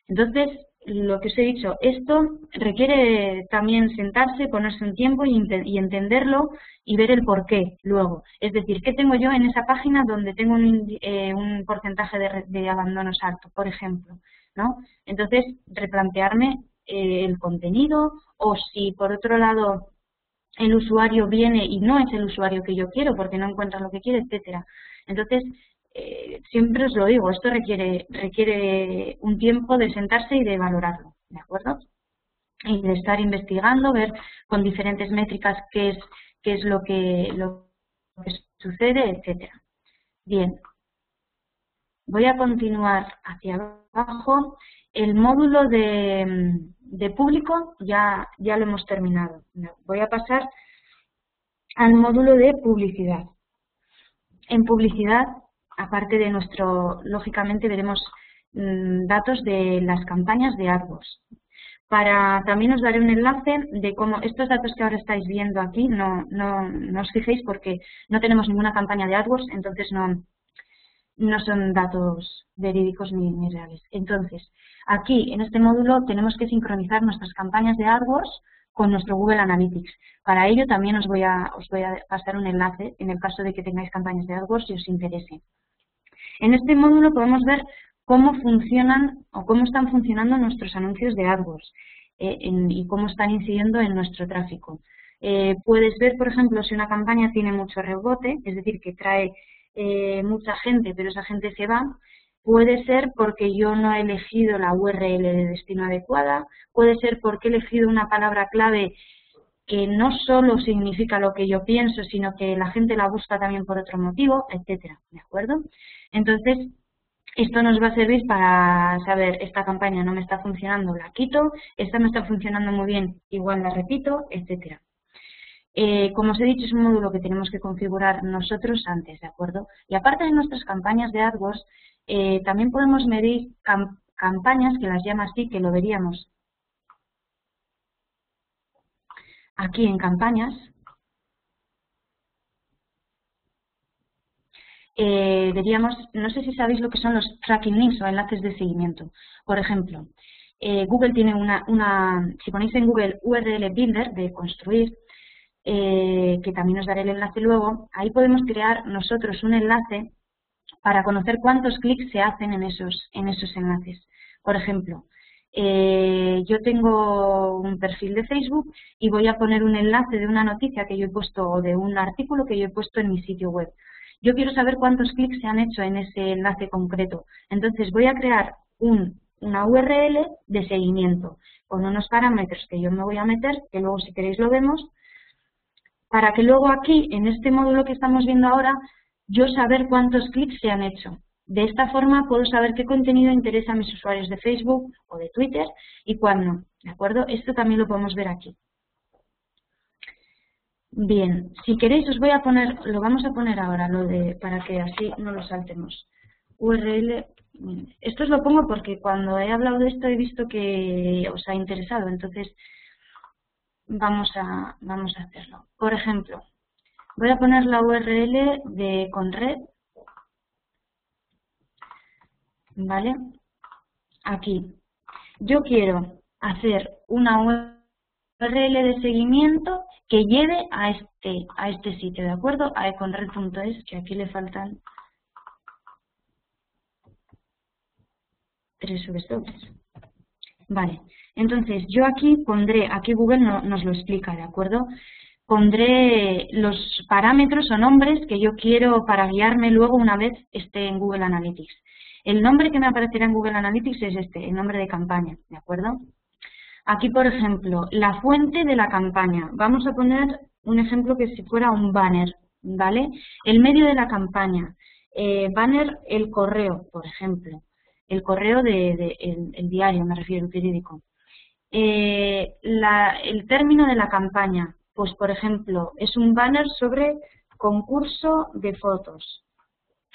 Entonces, lo que os he dicho, esto requiere también sentarse, ponerse un tiempo y entenderlo y ver el porqué luego. Es decir, ¿qué tengo yo en esa página donde tengo un porcentaje de abandonos alto, por ejemplo, ¿no? Entonces, replantearme el contenido, o si por otro lado el usuario viene y no es el usuario que yo quiero porque no encuentra lo que quiere, etcétera. Entonces, siempre os lo digo, esto requiere un tiempo de sentarse y de valorarlo, ¿de acuerdo? Y de estar investigando, ver con diferentes métricas qué es lo que sucede, etcétera. Bien, voy a continuar hacia abajo. El módulo de público ya lo hemos terminado. Voy a pasar al módulo de publicidad. En publicidad, aparte de lógicamente veremos datos de las campañas de AdWords. También os daré un enlace de cómo estos datos que ahora estáis viendo aquí, no os fijéis porque no tenemos ninguna campaña de AdWords, entonces no son datos verídicos ni reales. Entonces, aquí en este módulo tenemos que sincronizar nuestras campañas de AdWords con nuestro Google Analytics. Para ello también os voy a pasar un enlace en el caso de que tengáis campañas de AdWords y os interese. En este módulo podemos ver cómo funcionan o cómo están funcionando nuestros anuncios de AdWords y cómo están incidiendo en nuestro tráfico. Puedes ver, por ejemplo, si una campaña tiene mucho rebote, es decir, que trae mucha gente, pero esa gente se va. Puede ser porque yo no he elegido la URL de destino adecuada, puede ser porque he elegido una palabra clave que no solo significa lo que yo pienso, sino que la gente la busca también por otro motivo, etcétera, ¿de acuerdo? Entonces, Esto nos va a servir para saber, esta campaña no me está funcionando, la quito, esta me está funcionando muy bien, igual la repito, etcétera. Como os he dicho, es un módulo que tenemos que configurar nosotros antes, ¿de acuerdo? Y aparte de nuestras campañas de AdWords, también podemos medir campañas, que las llama así, que lo veríamos aquí en campañas. Veríamos, no sé si sabéis lo que son los tracking links o enlaces de seguimiento. Por ejemplo, Google tiene si ponéis en Google URL Builder de construir, que también os daré el enlace luego, ahí podemos crear nosotros un enlace para conocer cuántos clics se hacen en esos enlaces. Por ejemplo, yo tengo un perfil de Facebook y voy a poner un enlace de una noticia que yo he puesto o de un artículo que yo he puesto en mi sitio web. Yo quiero saber cuántos clics se han hecho en ese enlace concreto. Entonces voy a crear una URL de seguimiento con unos parámetros que yo me voy a meter, que luego si queréis lo vemos, para que luego aquí, en este módulo que estamos viendo ahora, yo saber cuántos clics se han hecho. De esta forma puedo saber qué contenido interesa a mis usuarios de Facebook o de Twitter y cuál no, ¿de acuerdo? Esto también lo podemos ver aquí. Bien, si queréis os voy a poner, lo vamos a poner ahora, para que así no lo saltemos. URL, esto os lo pongo porque cuando he hablado de esto he visto que os ha interesado, entonces vamos a hacerlo. Por ejemplo, voy a poner la URL de Conred, ¿vale? Aquí. Yo quiero hacer una URL de seguimiento que lleve a este sitio, ¿de acuerdo? A econred.es, que aquí le faltan 3 substops. Vale, entonces yo aquí pondré, aquí Google nos lo explica, ¿de acuerdo? Pondré los parámetros o nombres que yo quiero para guiarme luego una vez esté en Google Analytics. El nombre que me aparecerá en Google Analytics es el nombre de campaña, ¿de acuerdo? Aquí, por ejemplo, la fuente de la campaña. Vamos a poner un ejemplo que si fuera un banner, ¿vale? El medio de la campaña. Banner, el correo, por ejemplo. El correo el diario, me refiero, el periódico. El término de la campaña. Pues, por ejemplo, es un banner sobre concurso de fotos.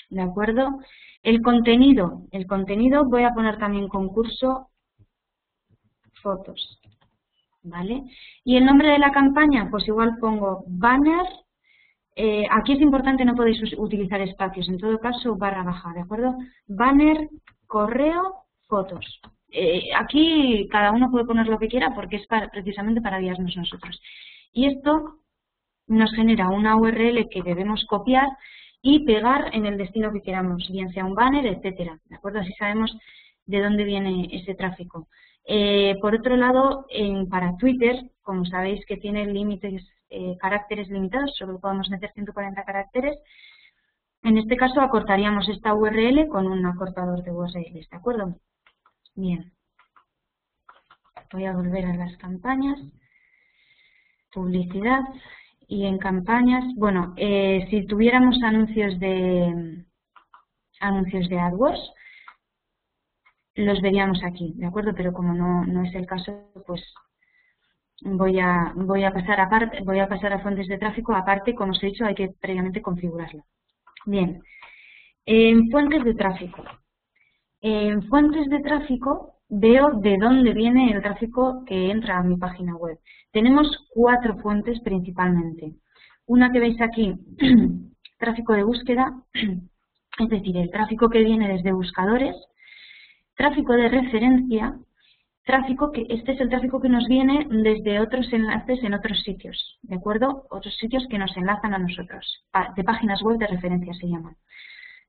¿De acuerdo? El contenido voy a poner también concurso fotos, ¿vale? Y el nombre de la campaña, pues igual pongo banner, aquí es importante, no podéis utilizar espacios, en todo caso barra baja, ¿de acuerdo? Banner, correo, fotos. Aquí cada uno puede poner lo que quiera porque es precisamente para guiarnos nosotros. Y esto nos genera una URL que debemos copiar y pegar en el destino que queramos, bien sea un banner, etcétera, ¿de acuerdo? Así sabemos de dónde viene ese tráfico. Por otro lado, para Twitter, como sabéis que tiene límites, caracteres limitados, solo podemos meter 140 caracteres, en este caso acortaríamos esta URL con un acortador de URLs, ¿de acuerdo? Bien, voy a volver a las campañas, publicidad, y en campañas, bueno, si tuviéramos anuncios de AdWords, los veríamos aquí, ¿de acuerdo? Pero como no es el caso, pues voy a pasar a fuentes de tráfico. Aparte, como os he dicho, hay que previamente configurarlo. Bien, en fuentes de tráfico. En fuentes de tráfico veo de dónde viene el tráfico que entra a mi página web. Tenemos 4 fuentes principalmente. Una que veis aquí, tráfico de búsqueda, es decir, el tráfico que viene desde buscadores. Tráfico de referencia, este es el tráfico que nos viene desde otros enlaces en otros sitios, ¿de acuerdo? Otros sitios que nos enlazan a nosotros, de páginas web de referencia se llaman.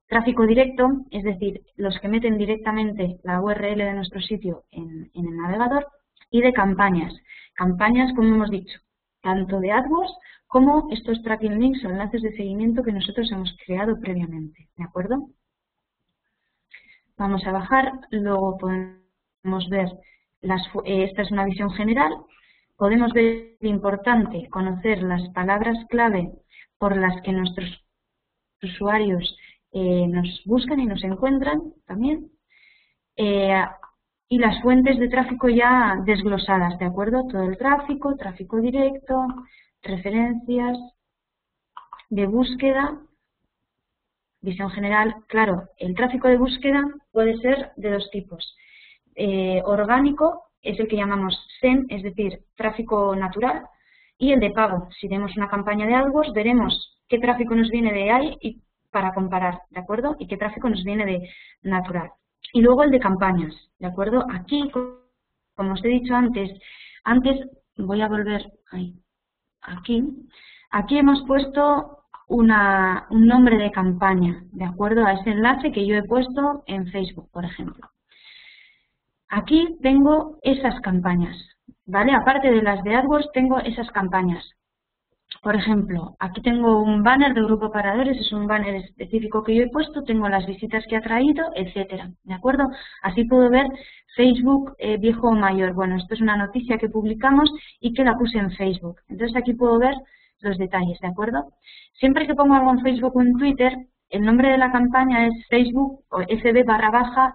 Tráfico directo, es decir, los que meten directamente la URL de nuestro sitio en el navegador, y de campañas. Campañas, como hemos dicho, tanto de AdWords como estos tracking links o enlaces de seguimiento que nosotros hemos creado previamente, ¿de acuerdo? Vamos a bajar, luego podemos ver, esta es una visión general, podemos ver importante conocer las palabras clave por las que nuestros usuarios nos buscan y nos encuentran también. Y las fuentes de tráfico ya desglosadas, ¿de acuerdo? Todo el tráfico, tráfico directo, referencias de búsqueda, visión general. Claro, el tráfico de búsqueda puede ser de dos tipos. Orgánico es el que llamamos SEM, es decir, tráfico natural, y el de pago. Si vemos una campaña de AdWords, veremos qué tráfico nos viene de ahí y para comparar, ¿de acuerdo? Y qué tráfico nos viene de natural. Y luego el de campañas, ¿de acuerdo? Aquí, como os he dicho antes voy a volver ahí, aquí hemos puesto un nombre de campaña, ¿de acuerdo? A ese enlace que yo he puesto en Facebook, por ejemplo. Aquí tengo esas campañas, ¿vale? Aparte de las de AdWords, tengo esas campañas. Por ejemplo, aquí tengo un banner de Grupo Paradores, es un banner específico que yo he puesto, tengo las visitas que ha traído, etcétera, ¿de acuerdo? Así puedo ver Facebook viejo o mayor. Bueno, esto es una noticia que publicamos y que la puse en Facebook. Entonces aquí puedo ver los detalles, ¿de acuerdo? Siempre que pongo algo en Facebook o en Twitter, el nombre de la campaña es Facebook o FB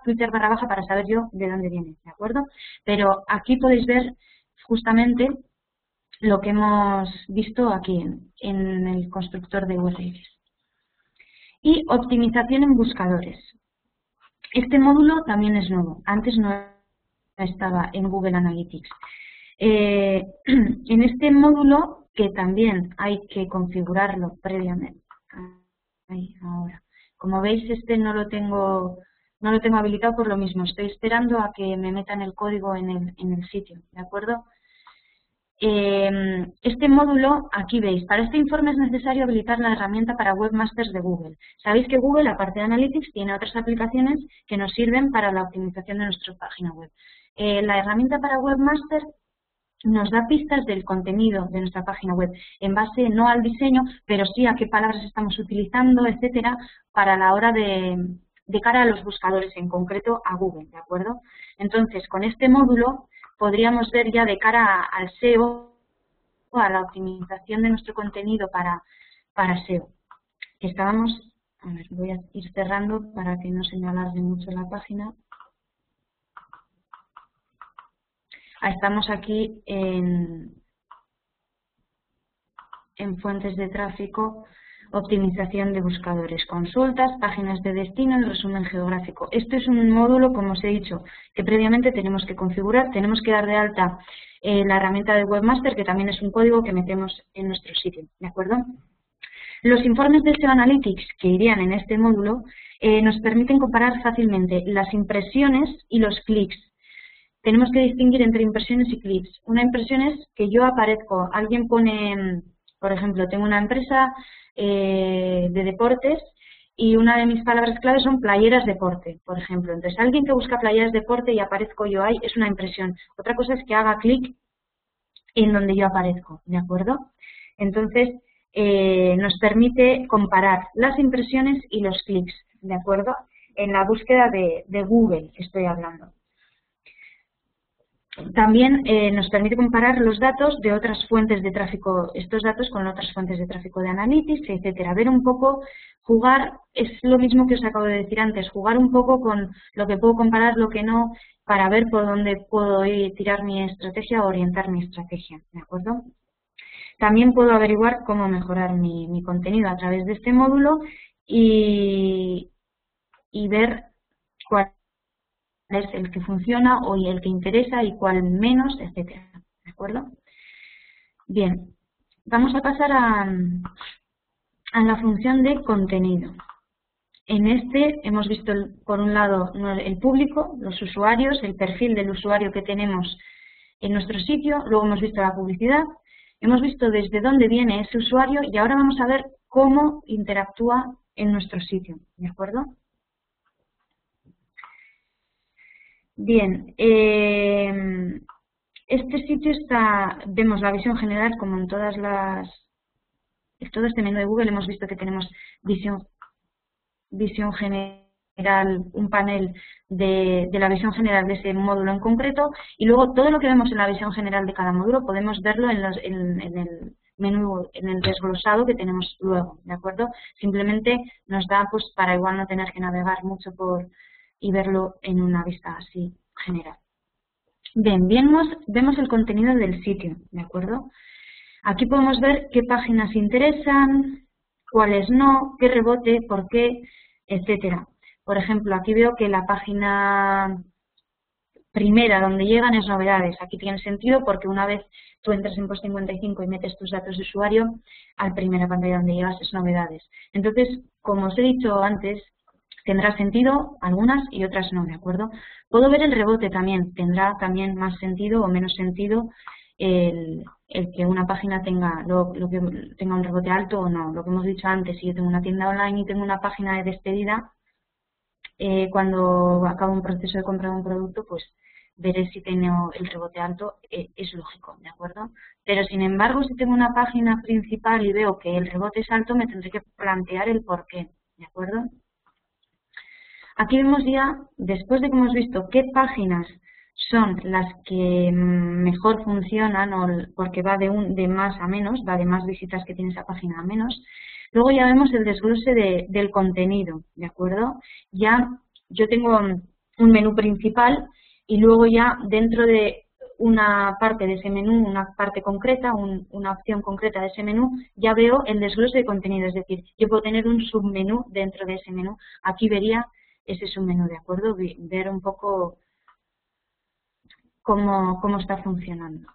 Twitter para saber yo de dónde viene, ¿de acuerdo? Pero aquí podéis ver justamente lo que hemos visto aquí en el constructor de URLs. Y optimización en buscadores. Este módulo también es nuevo, antes no estaba en Google Analytics. En este módulo, que también hay que configurarlo previamente, ahora. Como veis, este no lo tengo habilitado por lo mismo, estoy esperando a que me metan el código en el sitio, ¿de acuerdo? Este módulo, aquí veis, para este informe es necesario habilitar la herramienta para Webmasters de Google. Sabéis que Google, aparte de Analytics, tiene otras aplicaciones que nos sirven para la optimización de nuestra página web. La herramienta para Webmaster nos da pistas del contenido de nuestra página web, en base no al diseño, pero sí a qué palabras estamos utilizando, etcétera, para la hora de cara a los buscadores, en concreto a Google, ¿de acuerdo? Entonces, con este módulo podríamos ver ya de cara al SEO, a la optimización de nuestro contenido para SEO. Estábamos, a ver, voy a ir cerrando para que no se me alargue mucho la página. Estamos aquí en fuentes de tráfico, optimización de buscadores, consultas, páginas de destino y resumen geográfico. Este es un módulo, como os he dicho, que previamente tenemos que configurar, tenemos que dar de alta la herramienta de Webmaster, que también es un código que metemos en nuestro sitio, ¿de acuerdo? Los informes de SEO Analytics que irían en este módulo nos permiten comparar fácilmente las impresiones y los clics. Tenemos que distinguir entre impresiones y clics. Una impresión es que yo aparezco, alguien pone, por ejemplo, tengo una empresa de deportes y una de mis palabras clave son playeras deporte, por ejemplo. Entonces, alguien que busca playeras deporte y aparezco yo ahí es una impresión. Otra cosa es que haga clic en donde yo aparezco, ¿de acuerdo? Entonces, nos permite comparar las impresiones y los clics, ¿de acuerdo? En la búsqueda de Google estoy hablando. También nos permite comparar los datos de otras fuentes de tráfico, estos datos con otras fuentes de tráfico de Analytics, etcétera. Ver un poco, jugar, es lo mismo que os acabo de decir antes, jugar un poco con lo que puedo comparar, lo que no, para ver por dónde puedo tirar mi estrategia o orientar mi estrategia, ¿de acuerdo? También puedo averiguar cómo mejorar mi contenido a través de este módulo y ver cuál es el que funciona o el que interesa y cuál menos, etcétera, ¿de acuerdo? Bien, vamos a pasar a la función de contenido. En este hemos visto, por un lado, el público, los usuarios, el perfil del usuario que tenemos en nuestro sitio, luego hemos visto la publicidad, hemos visto desde dónde viene ese usuario y ahora vamos a ver cómo interactúa en nuestro sitio, ¿de acuerdo? Bien, este sitio vemos la visión general como en todo este menú de Google hemos visto que tenemos visión general, un panel de la visión general de ese módulo en concreto y luego todo lo que vemos en la visión general de cada módulo podemos verlo en el menú, en el desglosado que tenemos luego, ¿de acuerdo? Simplemente nos da pues para igual no tener que navegar mucho y verlo en una vista así general. Bien, vemos el contenido del sitio, ¿de acuerdo? Aquí podemos ver qué páginas interesan, cuáles no, qué rebote, por qué, etcétera. Por ejemplo, aquí veo que la página primera donde llegan es novedades. Aquí tiene sentido porque una vez tú entras en Post55 y metes tus datos de usuario, a la primera pantalla donde llegas es novedades. Entonces, como os he dicho antes, tendrá sentido algunas y otras no, ¿de acuerdo? Puedo ver el rebote también, tendrá también más sentido o menos sentido el que una página tenga tenga un rebote alto o no. Lo que hemos dicho antes, si yo tengo una tienda online y tengo una página de despedida, cuando acabo un proceso de compra de un producto, pues veré si tengo el rebote alto, es lógico, ¿de acuerdo? Pero sin embargo, si tengo una página principal y veo que el rebote es alto, me tendré que plantear el por qué, ¿de acuerdo? Aquí vemos ya, después de que hemos visto qué páginas son las que mejor funcionan, o porque va de más a menos, va de más visitas que tiene esa página a menos, luego ya vemos el desglose del contenido, ¿de acuerdo? Ya yo tengo un menú principal y luego ya dentro de una parte de ese menú, una parte concreta, una opción concreta de ese menú, ya veo el desglose de contenido, es decir, yo puedo tener un submenú dentro de ese menú. Aquí vería ese submenú, ¿de acuerdo? Ver un poco cómo está funcionando.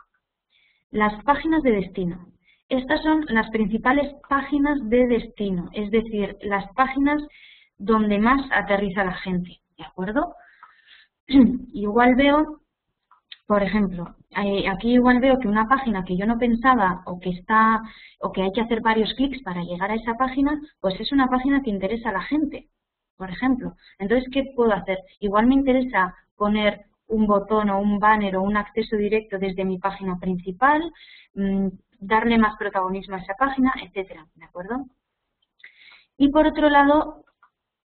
Las páginas de destino. Estas son las principales páginas de destino, es decir, las páginas donde más aterriza la gente, ¿de acuerdo? Igual veo, por ejemplo, aquí igual veo que una página que yo no pensaba o que hay que hacer varios clics para llegar a esa página, pues es una página que interesa a la gente, por ejemplo. Entonces, ¿qué puedo hacer? Igual me interesa poner un botón o un banner o un acceso directo desde mi página principal, darle más protagonismo a esa página, etcétera, ¿de acuerdo? Y por otro lado,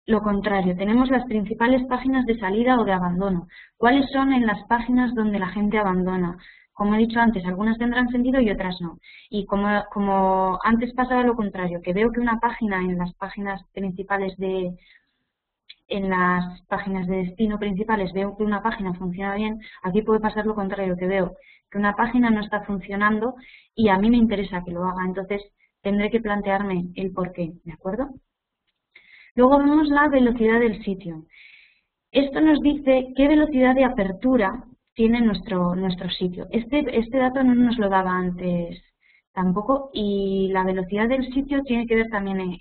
lo contrario, tenemos las principales páginas de salida o de abandono. ¿Cuáles son en las páginas donde la gente abandona? Como he dicho antes, algunas tendrán sentido y otras no. Y como antes pasaba lo contrario, que veo que una página en las páginas principales en las páginas de destino principales veo que una página funciona bien, aquí puede pasar lo contrario, que veo que una página no está funcionando y a mí me interesa que lo haga, entonces tendré que plantearme el por qué, ¿de acuerdo? Luego vemos la velocidad del sitio. Esto nos dice qué velocidad de apertura tiene nuestro sitio. Este dato no nos lo daba antes tampoco y la velocidad del sitio tiene que ver también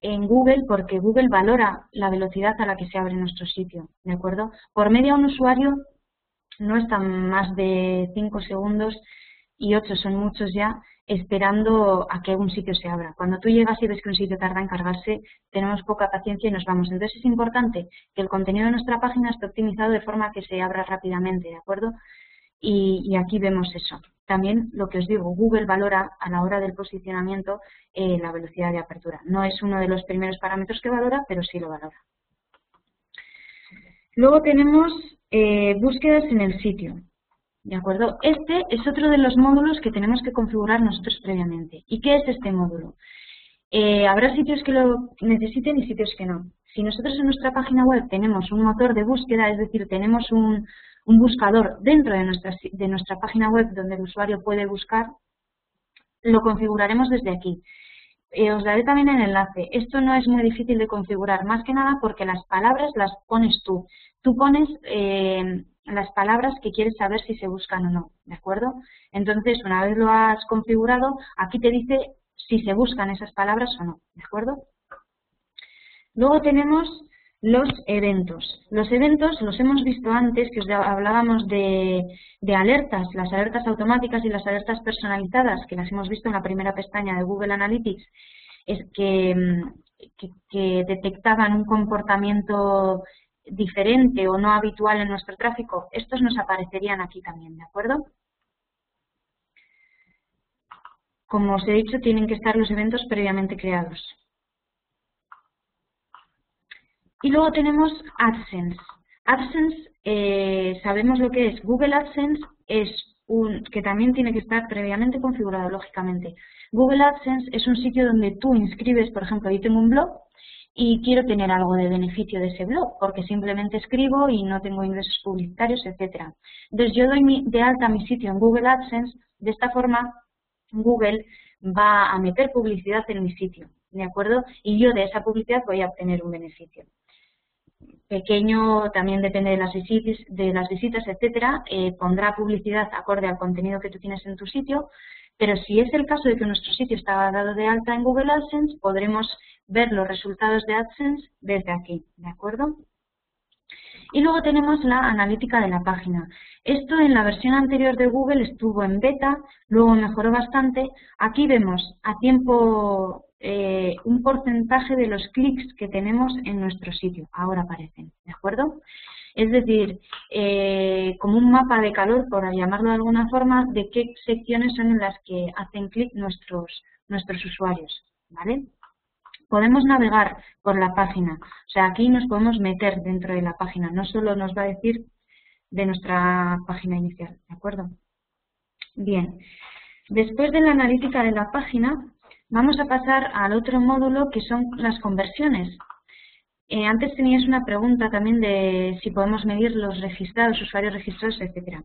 en Google, porque Google valora la velocidad a la que se abre nuestro sitio, ¿de acuerdo? Por media un usuario no están más de 5 segundos y 8 son muchos ya, esperando a que un sitio se abra. Cuando tú llegas y ves que un sitio tarda en cargarse, tenemos poca paciencia y nos vamos. Entonces es importante que el contenido de nuestra página esté optimizado de forma que se abra rápidamente, ¿de acuerdo? Y aquí vemos eso. También lo que os digo, Google valora a la hora del posicionamiento la velocidad de apertura. No es uno de los primeros parámetros que valora, pero sí lo valora. Luego tenemos búsquedas en el sitio. ¿De acuerdo? Este es otro de los módulos que tenemos que configurar nosotros previamente. ¿Y qué es este módulo? Habrá sitios que lo necesiten y sitios que no. Si nosotros en nuestra página web tenemos un motor de búsqueda, es decir, tenemos un buscador dentro de nuestra página web donde el usuario puede buscar, lo configuraremos desde aquí. Os daré también el enlace. Esto no es muy difícil de configurar, más que nada porque las palabras las pones tú. Tú pones las palabras que quieres saber si se buscan o no, ¿de acuerdo? Entonces, una vez lo has configurado, aquí te dice si se buscan esas palabras o no, ¿de acuerdo? Luego tenemos los eventos. Los eventos los hemos visto antes, que os hablábamos de alertas, las alertas automáticas y las alertas personalizadas, que las hemos visto en la primera pestaña de Google Analytics, es que detectaban un comportamiento diferente o no habitual en nuestro tráfico. Estos nos aparecerían aquí también, ¿de acuerdo? Como os he dicho, tienen que estar los eventos previamente creados. Y luego tenemos AdSense. AdSense, sabemos lo que es. Google AdSense es que también tiene que estar previamente configurado, lógicamente. Google AdSense es un sitio donde tú inscribes, por ejemplo, yo tengo un blog y quiero tener algo de beneficio de ese blog, porque simplemente escribo y no tengo ingresos publicitarios, etcétera. Entonces yo doy de alta mi sitio en Google AdSense, de esta forma Google va a meter publicidad en mi sitio, ¿de acuerdo? Y yo de esa publicidad voy a obtener un beneficio. Pequeño, también depende de las visitas, etcétera, pondrá publicidad acorde al contenido que tú tienes en tu sitio, pero si es el caso de que nuestro sitio está dado de alta en Google AdSense, podremos ver los resultados de AdSense desde aquí, ¿de acuerdo? Y luego tenemos la analítica de la página. Esto en la versión anterior de Google estuvo en beta, luego mejoró bastante. Aquí vemos a tiempo un porcentaje de los clics que tenemos en nuestro sitio. Ahora aparecen, ¿de acuerdo? Es decir, como un mapa de calor, por llamarlo de alguna forma, de qué secciones son en las que hacen clic nuestros usuarios, ¿vale? Podemos navegar por la página, o sea, aquí nos podemos meter dentro de la página, no solo nos va a decir de nuestra página inicial, ¿de acuerdo? Bien, después de la analítica de la página, vamos a pasar al otro módulo que son las conversiones. Antes tenías una pregunta también de si podemos medir los registrados, usuarios registrados, etcétera.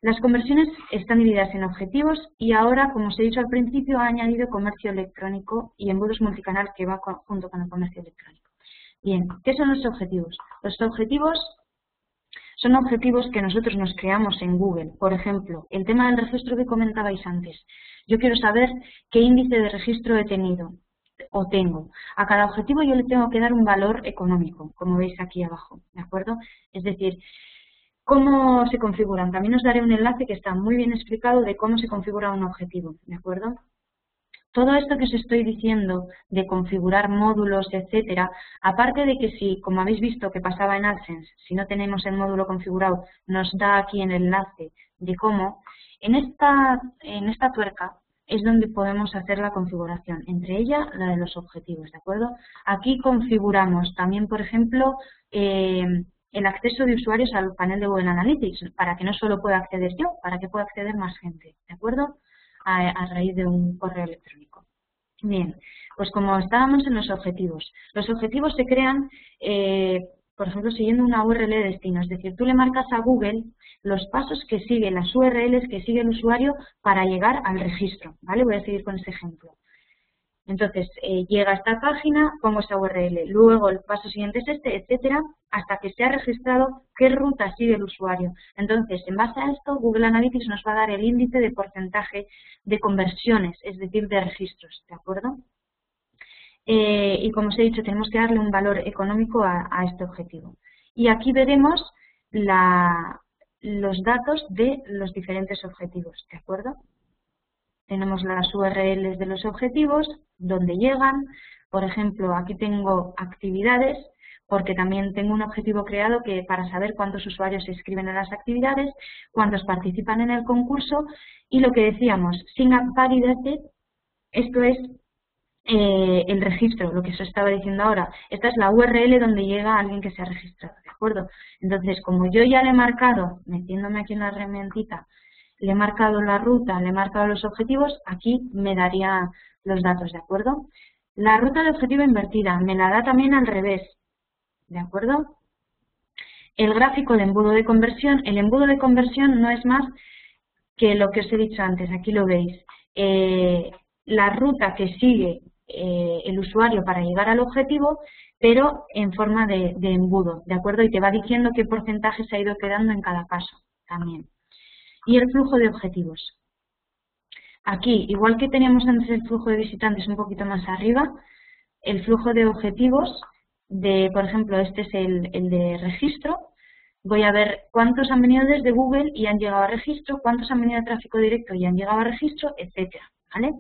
Las conversiones están divididas en objetivos y ahora, como os he dicho al principio, ha añadido comercio electrónico y embudos multicanal que va junto con el comercio electrónico. Bien, ¿qué son los objetivos? Los objetivos son objetivos que nosotros nos creamos en Google. Por ejemplo, el tema del registro que comentabais antes. Yo quiero saber qué índice de registro he tenido o tengo. A cada objetivo yo le tengo que dar un valor económico, como veis aquí abajo, ¿de acuerdo? Es decir, ¿cómo se configuran? También os daré un enlace que está muy bien explicado de cómo se configura un objetivo, ¿de acuerdo? Todo esto que os estoy diciendo de configurar módulos, etcétera, aparte de que si, como habéis visto que pasaba en AdSense, si no tenemos el módulo configurado, nos da aquí el enlace de cómo, en esta tuerca es donde podemos hacer la configuración, entre ella la de los objetivos, ¿de acuerdo? Aquí configuramos también, por ejemplo, el acceso de usuarios al panel de Google Analytics, para que no solo pueda acceder yo, para que pueda acceder más gente, ¿de acuerdo? A raíz de un correo electrónico. Bien, pues como estábamos en los objetivos se crean, por ejemplo, siguiendo una URL de destino, es decir, tú le marcas a Google los pasos que sigue, las URLs que sigue el usuario para llegar al registro, ¿vale? Voy a seguir con ese ejemplo. Entonces, llega a esta página, pongo esa URL, luego el paso siguiente es este, etcétera, hasta que se ha registrado qué ruta sigue el usuario. Entonces, en base a esto, Google Analytics nos va a dar el índice de porcentaje de conversiones, es decir, de registros, ¿de acuerdo? Y como os he dicho, tenemos que darle un valor económico a este objetivo. Y aquí veremos los datos de los diferentes objetivos, ¿de acuerdo? Tenemos las URLs de los objetivos, dónde llegan. Por ejemplo, aquí tengo actividades, porque también tengo un objetivo creado que para saber cuántos usuarios se inscriben en las actividades, cuántos participan en el concurso y lo que decíamos, Sign Up Validated, esto es el registro, lo que os estaba diciendo ahora. Esta es la URL donde llega alguien que se ha registrado, ¿de acuerdo? Entonces, como yo ya le he marcado, metiéndome aquí en la herramientita, le he marcado la ruta, le he marcado los objetivos, aquí me daría los datos, ¿de acuerdo? La ruta de objetivo invertida me la da también al revés, ¿de acuerdo? El gráfico de embudo de conversión, el embudo de conversión no es más que lo que os he dicho antes, aquí lo veis. La ruta que sigue el usuario para llegar al objetivo, pero en forma de embudo, ¿de acuerdo? Y te va diciendo qué porcentaje se ha ido quedando en cada paso también. Y el flujo de objetivos. Aquí, igual que teníamos antes el flujo de visitantes un poquito más arriba, el flujo de objetivos, por ejemplo, este es el de registro. Voy a ver cuántos han venido desde Google y han llegado a registro, cuántos han venido de tráfico directo y han llegado a registro, etcétera, ¿vale?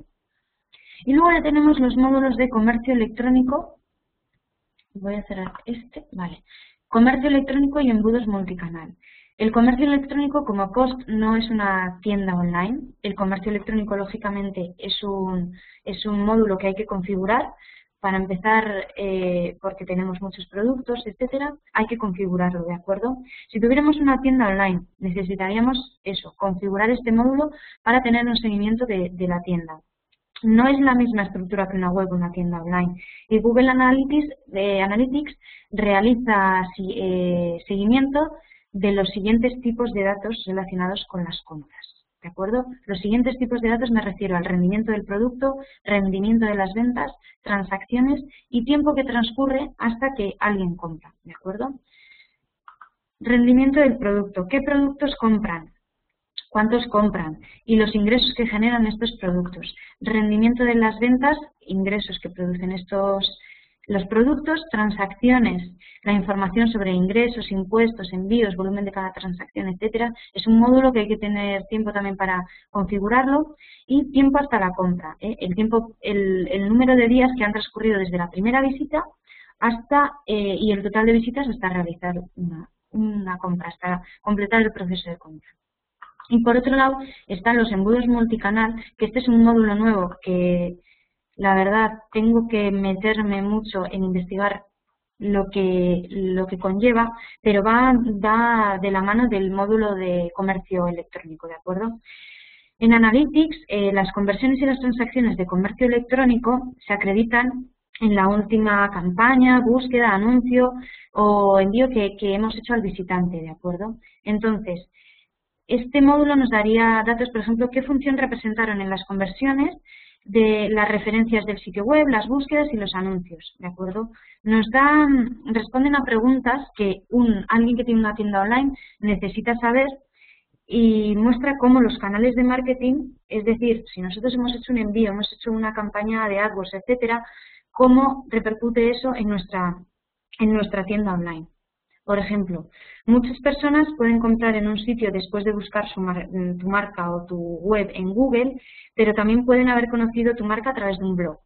Y luego ya tenemos los módulos de comercio electrónico. Voy a cerrar este, vale. Comercio electrónico y embudos multicanal. El comercio electrónico como post no es una tienda online. El comercio electrónico, lógicamente, es un módulo que hay que configurar para empezar, porque tenemos muchos productos, etcétera, hay que configurarlo, ¿de acuerdo? Si tuviéramos una tienda online, necesitaríamos eso, configurar este módulo para tener un seguimiento de la tienda. No es la misma estructura que una web o una tienda online. Y Google Analytics realiza seguimiento de los siguientes tipos de datos relacionados con las compras. ¿De acuerdo? Los siguientes tipos de datos me refiero al rendimiento del producto, rendimiento de las ventas, transacciones y tiempo que transcurre hasta que alguien compra. ¿De acuerdo? Rendimiento del producto. ¿Qué productos compran? ¿Cuántos compran? Y los ingresos que generan estos productos. Rendimiento de las ventas, ingresos que producen los productos, transacciones, la información sobre ingresos, impuestos, envíos, volumen de cada transacción, etcétera. Es un módulo que hay que tener tiempo también para configurarlo y tiempo hasta la compra. El número de días que han transcurrido desde la primera visita hasta y el total de visitas hasta realizar una compra, hasta completar el proceso de compra. Y por otro lado están los embudos multicanal, que este es un módulo nuevo que la verdad tengo que meterme mucho en investigar lo que conlleva, pero va de la mano del módulo de comercio electrónico, ¿de acuerdo? En Analytics, las conversiones y las transacciones de comercio electrónico se acreditan en la última campaña, búsqueda, anuncio o envío que hemos hecho al visitante, ¿de acuerdo? Entonces, este módulo nos daría datos, por ejemplo, qué función representaron en las conversiones de las referencias del sitio web, las búsquedas y los anuncios, ¿de acuerdo? Responden a preguntas que alguien que tiene una tienda online necesita saber y muestra cómo los canales de marketing, es decir, si nosotros hemos hecho un envío, hemos hecho una campaña de AdWords, etcétera, cómo repercute eso en nuestra tienda online. Por ejemplo, muchas personas pueden comprar en un sitio después de buscar tu marca o tu web en Google, pero también pueden haber conocido tu marca a través de un blog,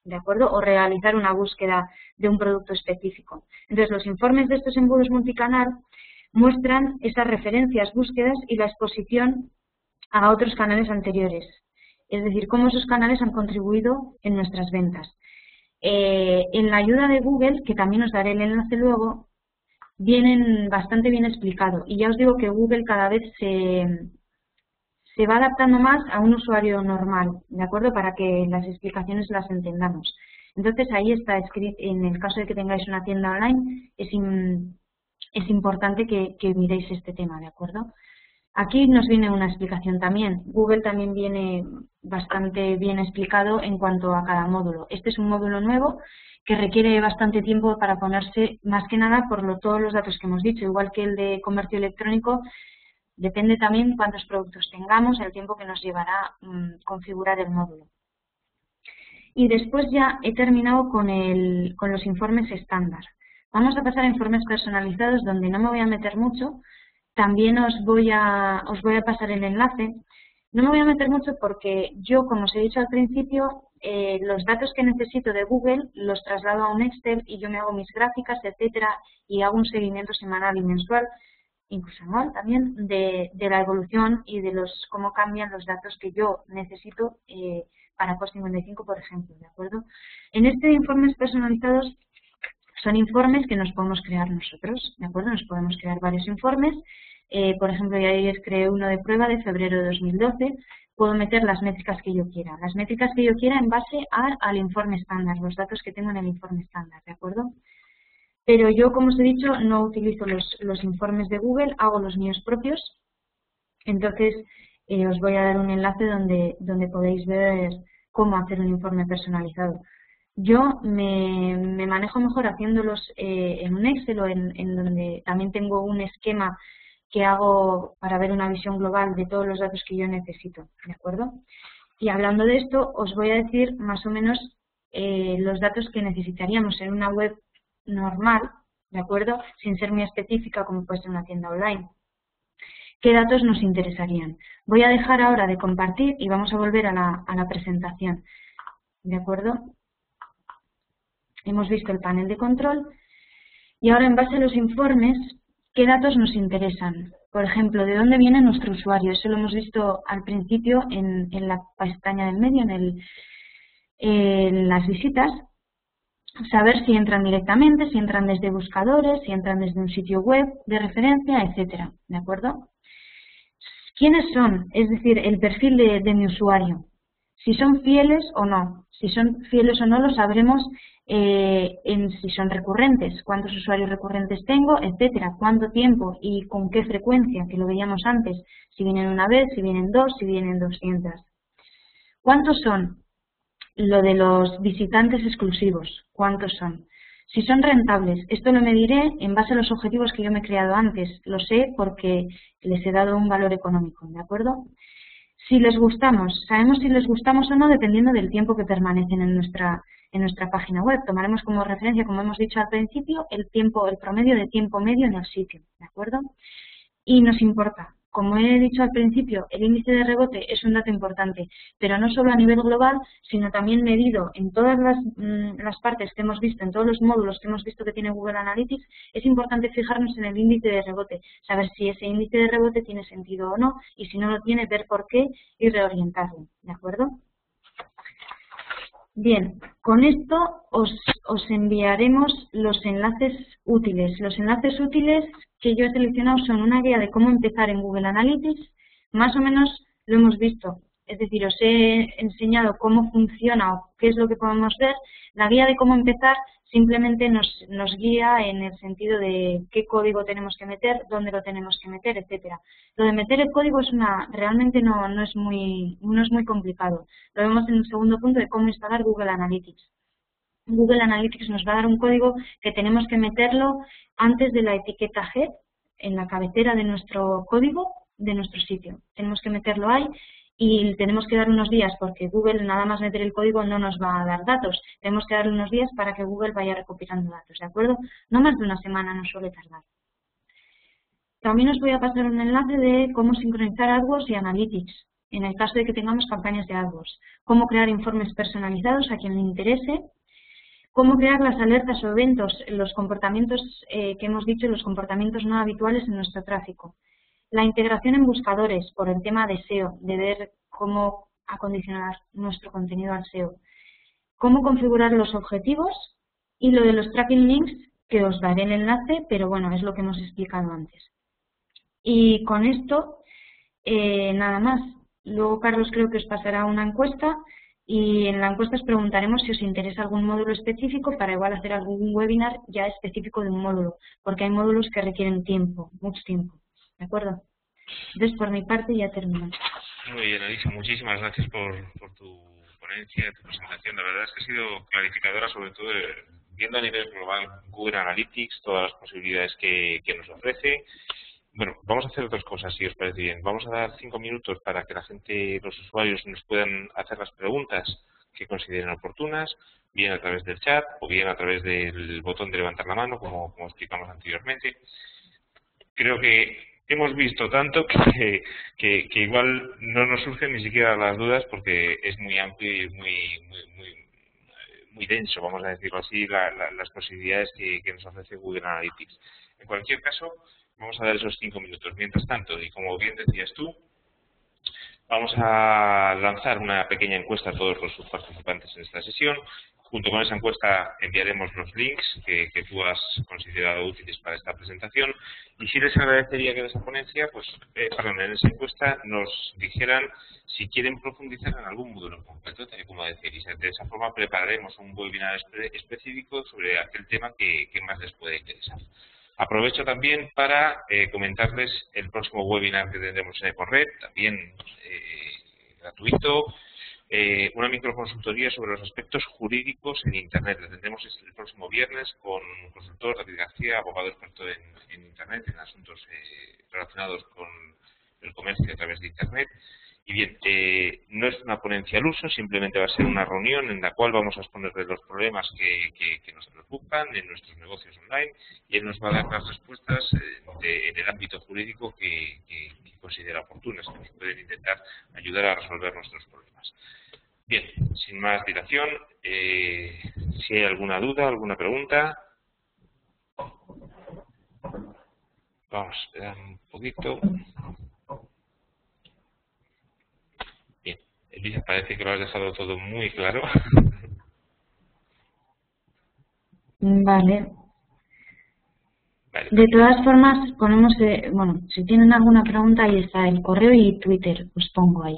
¿de acuerdo? O realizar una búsqueda de un producto específico. Entonces, los informes de estos embudos multicanal muestran esas referencias, búsquedas y la exposición a otros canales anteriores. Es decir, cómo esos canales han contribuido en nuestras ventas. En la ayuda de Google, que también os daré el enlace luego, vienen bastante bien explicado. Y ya os digo que Google cada vez se va adaptando más a un usuario normal, ¿de acuerdo? Para que las explicaciones las entendamos. Entonces ahí está escrito, en el caso de que tengáis una tienda online, es importante que miréis este tema, ¿de acuerdo? Aquí nos viene una explicación también. Google también viene bastante bien explicado en cuanto a cada módulo. Este es un módulo nuevo que requiere bastante tiempo para ponerse, más que nada por todos los datos que hemos dicho, igual que el de comercio electrónico, depende también cuántos productos tengamos, el tiempo que nos llevará configurar el módulo. Y después ya he terminado con los informes estándar. Vamos a pasar a informes personalizados donde no me voy a meter mucho, también os voy a pasar el enlace. No me voy a meter mucho porque yo, como os he dicho al principio, los datos que necesito de Google los traslado a un Excel y yo me hago mis gráficas, etcétera, y hago un seguimiento semanal y mensual, incluso anual también, de la evolución y de cómo cambian los datos que yo necesito para Post55, por ejemplo, ¿de acuerdo? En este de informes personalizados son informes que nos podemos crear nosotros, ¿de acuerdo? Nos podemos crear varios informes. Por ejemplo, ya ayer creé uno de prueba de febrero de 2012. Puedo meter las métricas que yo quiera. Las métricas que yo quiera en base al informe estándar, los datos que tengo en el informe estándar, ¿de acuerdo? Pero yo, como os he dicho, no utilizo los informes de Google, hago los míos propios. Entonces, os voy a dar un enlace donde podéis ver cómo hacer un informe personalizado. Yo me manejo mejor haciéndolos en un Excel o en donde también tengo un esquema que hago para ver una visión global de todos los datos que yo necesito, ¿de acuerdo? Y hablando de esto, os voy a decir más o menos los datos que necesitaríamos en una web normal, ¿de acuerdo? Sin ser muy específica como puede ser una tienda online. ¿Qué datos nos interesarían? Voy a dejar ahora de compartir y vamos a volver a la presentación, ¿de acuerdo? Hemos visto el panel de control y ahora en base a los informes, ¿qué datos nos interesan? Por ejemplo, ¿de dónde viene nuestro usuario? Eso lo hemos visto al principio en la pestaña del medio, en las visitas. saber si entran directamente, si entran desde buscadores, si entran desde un sitio web de referencia, etcétera, ¿de acuerdo? ¿Quiénes son? Es decir, el perfil de mi usuario. Si son fieles o no. Si son fieles o no lo sabremos en si son recurrentes, cuántos usuarios recurrentes tengo, etcétera, cuánto tiempo y con qué frecuencia, que lo veíamos antes, si vienen una vez, si vienen dos, si vienen 200. ¿Cuántos son? Lo de los visitantes exclusivos, ¿cuántos son? Si son rentables, esto lo mediré en base a los objetivos que yo me he creado antes, lo sé porque les he dado un valor económico, ¿de acuerdo? Si les gustamos, sabemos si les gustamos o no dependiendo del tiempo que permanecen en nuestra página web. Tomaremos como referencia, como hemos dicho al principio, el promedio de tiempo medio en el sitio, ¿de acuerdo? Y nos importa. Como he dicho al principio, el índice de rebote es un dato importante, pero no solo a nivel global, sino también medido en todas las partes que hemos visto, en todos los módulos que hemos visto que tiene Google Analytics. Es importante fijarnos en el índice de rebote, saber si ese índice de rebote tiene sentido o no, y si no lo tiene, ver por qué y reorientarlo, ¿de acuerdo? Bien, con esto os enviaremos los enlaces útiles. Los enlaces útiles que yo he seleccionado son una guía de cómo empezar en Google Analytics. Más o menos lo hemos visto. Es decir, os he enseñado cómo funciona o qué es lo que podemos ver. La guía de cómo empezar simplemente nos guía en el sentido de qué código tenemos que meter, dónde lo tenemos que meter, etcétera. Lo de meter el código realmente no es muy complicado. Lo vemos en el segundo punto de cómo instalar Google Analytics. Google Analytics nos va a dar un código que tenemos que meterlo antes de la etiqueta Head, en la cabecera de nuestro código de nuestro sitio. Tenemos que meterlo ahí y tenemos que dar unos días porque Google nada más meter el código no nos va a dar datos. Tenemos que darle unos días para que Google vaya recopilando datos, ¿de acuerdo? No más de una semana nos suele tardar. También os voy a pasar un enlace de cómo sincronizar AdWords y Analytics, en el caso de que tengamos campañas de AdWords. Cómo crear informes personalizados a quien le interese. Cómo crear las alertas o eventos, los comportamientos que hemos dicho, los comportamientos no habituales en nuestro tráfico. La integración en buscadores por el tema de SEO, de ver cómo acondicionar nuestro contenido al SEO. Cómo configurar los objetivos y lo de los tracking links, que os daré el enlace, pero bueno, es lo que hemos explicado antes. Y con esto, nada más. Luego Carlos creo que os pasará una encuesta y en la encuesta os preguntaremos si os interesa algún módulo específico para igual hacer algún webinar ya específico de un módulo, porque hay módulos que requieren tiempo, mucho tiempo. ¿De acuerdo? Entonces, por mi parte ya termino. Muy bien, Elisa, muchísimas gracias por tu ponencia, tu presentación. La verdad es que ha sido clarificadora, sobre todo viendo a nivel global Google Analytics, todas las posibilidades que nos ofrece. Bueno, vamos a hacer otras cosas, si os parece bien. Vamos a dar 5 minutos para que la gente, los usuarios, nos puedan hacer las preguntas que consideren oportunas, bien a través del chat o bien a través del botón de levantar la mano, como explicamos anteriormente. Creo que hemos visto tanto que igual no nos surgen ni siquiera las dudas porque es muy amplio y muy denso, vamos a decirlo así, las posibilidades que nos ofrece Google Analytics. En cualquier caso, vamos a dar esos 5 minutos. Mientras tanto, y como bien decías tú, vamos a lanzar una pequeña encuesta a todos los participantes en esta sesión. Junto con esa encuesta enviaremos los links que tú has considerado útiles para esta presentación. Y sí les agradecería que en esa ponencia, en esa encuesta nos dijeran si quieren profundizar en algún módulo en concreto, tal y como decía Elisa. De esa forma prepararemos un webinar específico sobre aquel tema que más les puede interesar. Aprovecho también para comentarles el próximo webinar que tendremos en EcoRed, también gratuito, una microconsultoría sobre los aspectos jurídicos en Internet. La tendremos el próximo viernes con un consultor, David García, abogado experto en Internet, en asuntos relacionados con el comercio a través de Internet. Y bien, no es una ponencia al uso, simplemente va a ser una reunión en la cual vamos a exponerle los problemas que nos preocupan en nuestros negocios online y él nos va a dar las respuestas en el ámbito jurídico que considera oportunas, que nos pueden intentar ayudar a resolver nuestros problemas. Bien, sin más dilación, si hay alguna duda, alguna pregunta, vamos a esperar un poquito. Bien, Elisa, parece que lo has dejado todo muy claro. Vale. Vale, De todas formas, ponemos, bueno, si tienen alguna pregunta, ahí está el correo y Twitter, os pongo ahí.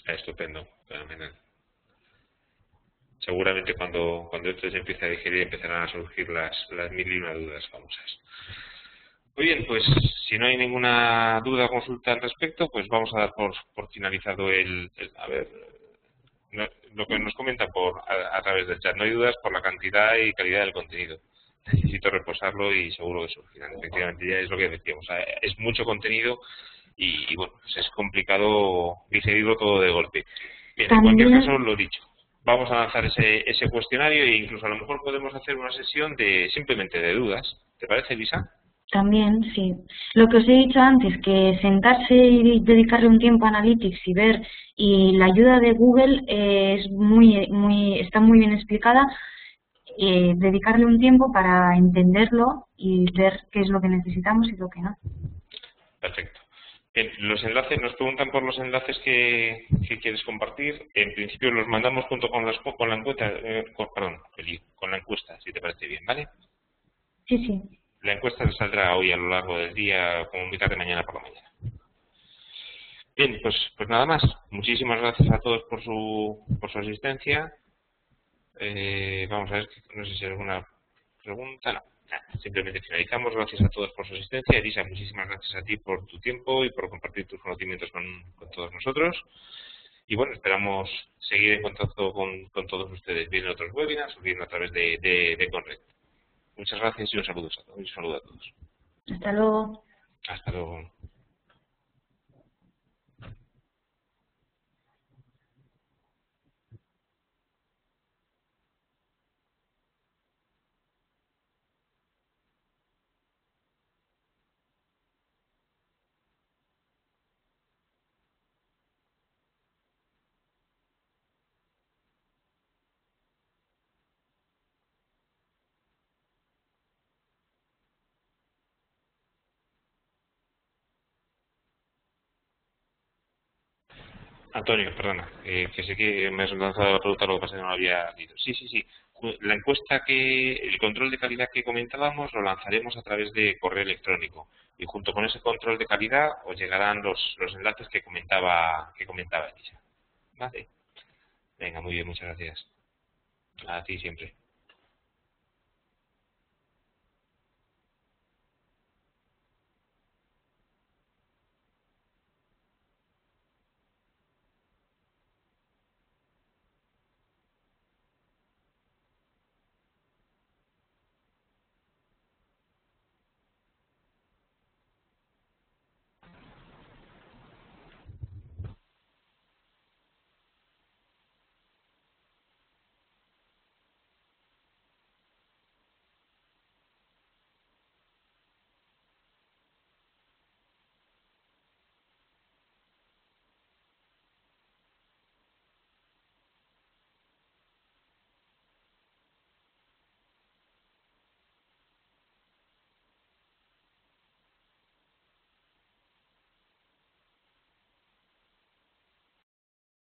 estupendo, fenomenal. Seguramente cuando esto se empiece a digerir empezarán a surgir las mil y una dudas famosas. Muy bien, pues si no hay ninguna duda o consulta al respecto, pues vamos a dar por finalizado a ver, lo que nos comenta a través del chat. No hay dudas por la cantidad y calidad del contenido. Necesito reposarlo y seguro que surgirán. Efectivamente, ya es lo que decíamos. Es mucho contenido y bueno, pues es complicado digerirlo todo de golpe. Bien, en cualquier También, caso, lo dicho. Vamos a lanzar ese cuestionario e incluso a lo mejor podemos hacer una sesión de simplemente de dudas. ¿Te parece, Lisa? también, sí. Lo que os he dicho antes, que sentarse y dedicarle un tiempo a Analytics y ver, y la ayuda de Google es está muy bien explicada, dedicarle un tiempo para entenderlo y ver qué es lo que necesitamos y lo que no. Perfecto. Bien, los enlaces, nos preguntan por los enlaces que quieres compartir. En principio los mandamos junto con la encuesta, con la encuesta, si te parece bien, ¿vale? Sí, sí. La encuesta saldrá hoy a lo largo del día, como muy tarde mañana por la mañana. Bien, pues nada más. Muchísimas gracias a todos por su asistencia. Vamos a ver, no sé si hay alguna pregunta. No, nada, simplemente finalizamos. Gracias a todos por su asistencia. Elisa, muchísimas gracias a ti por tu tiempo y por compartir tus conocimientos con todos nosotros. Y bueno, esperamos seguir en contacto con todos ustedes, bien en otros webinars o bien a través de Conred. Muchas gracias y un saludo a todos. Hasta luego. Hasta luego. Antonio, perdona, que sé que me has lanzado la pregunta, lo que pasa es que no lo había leído. Sí, sí, sí. La encuesta el control de calidad que comentábamos lo lanzaremos a través de correo electrónico y junto con ese control de calidad os llegarán los enlaces que comentaba Elisa. Vale. Venga, muy bien, muchas gracias. A ti siempre.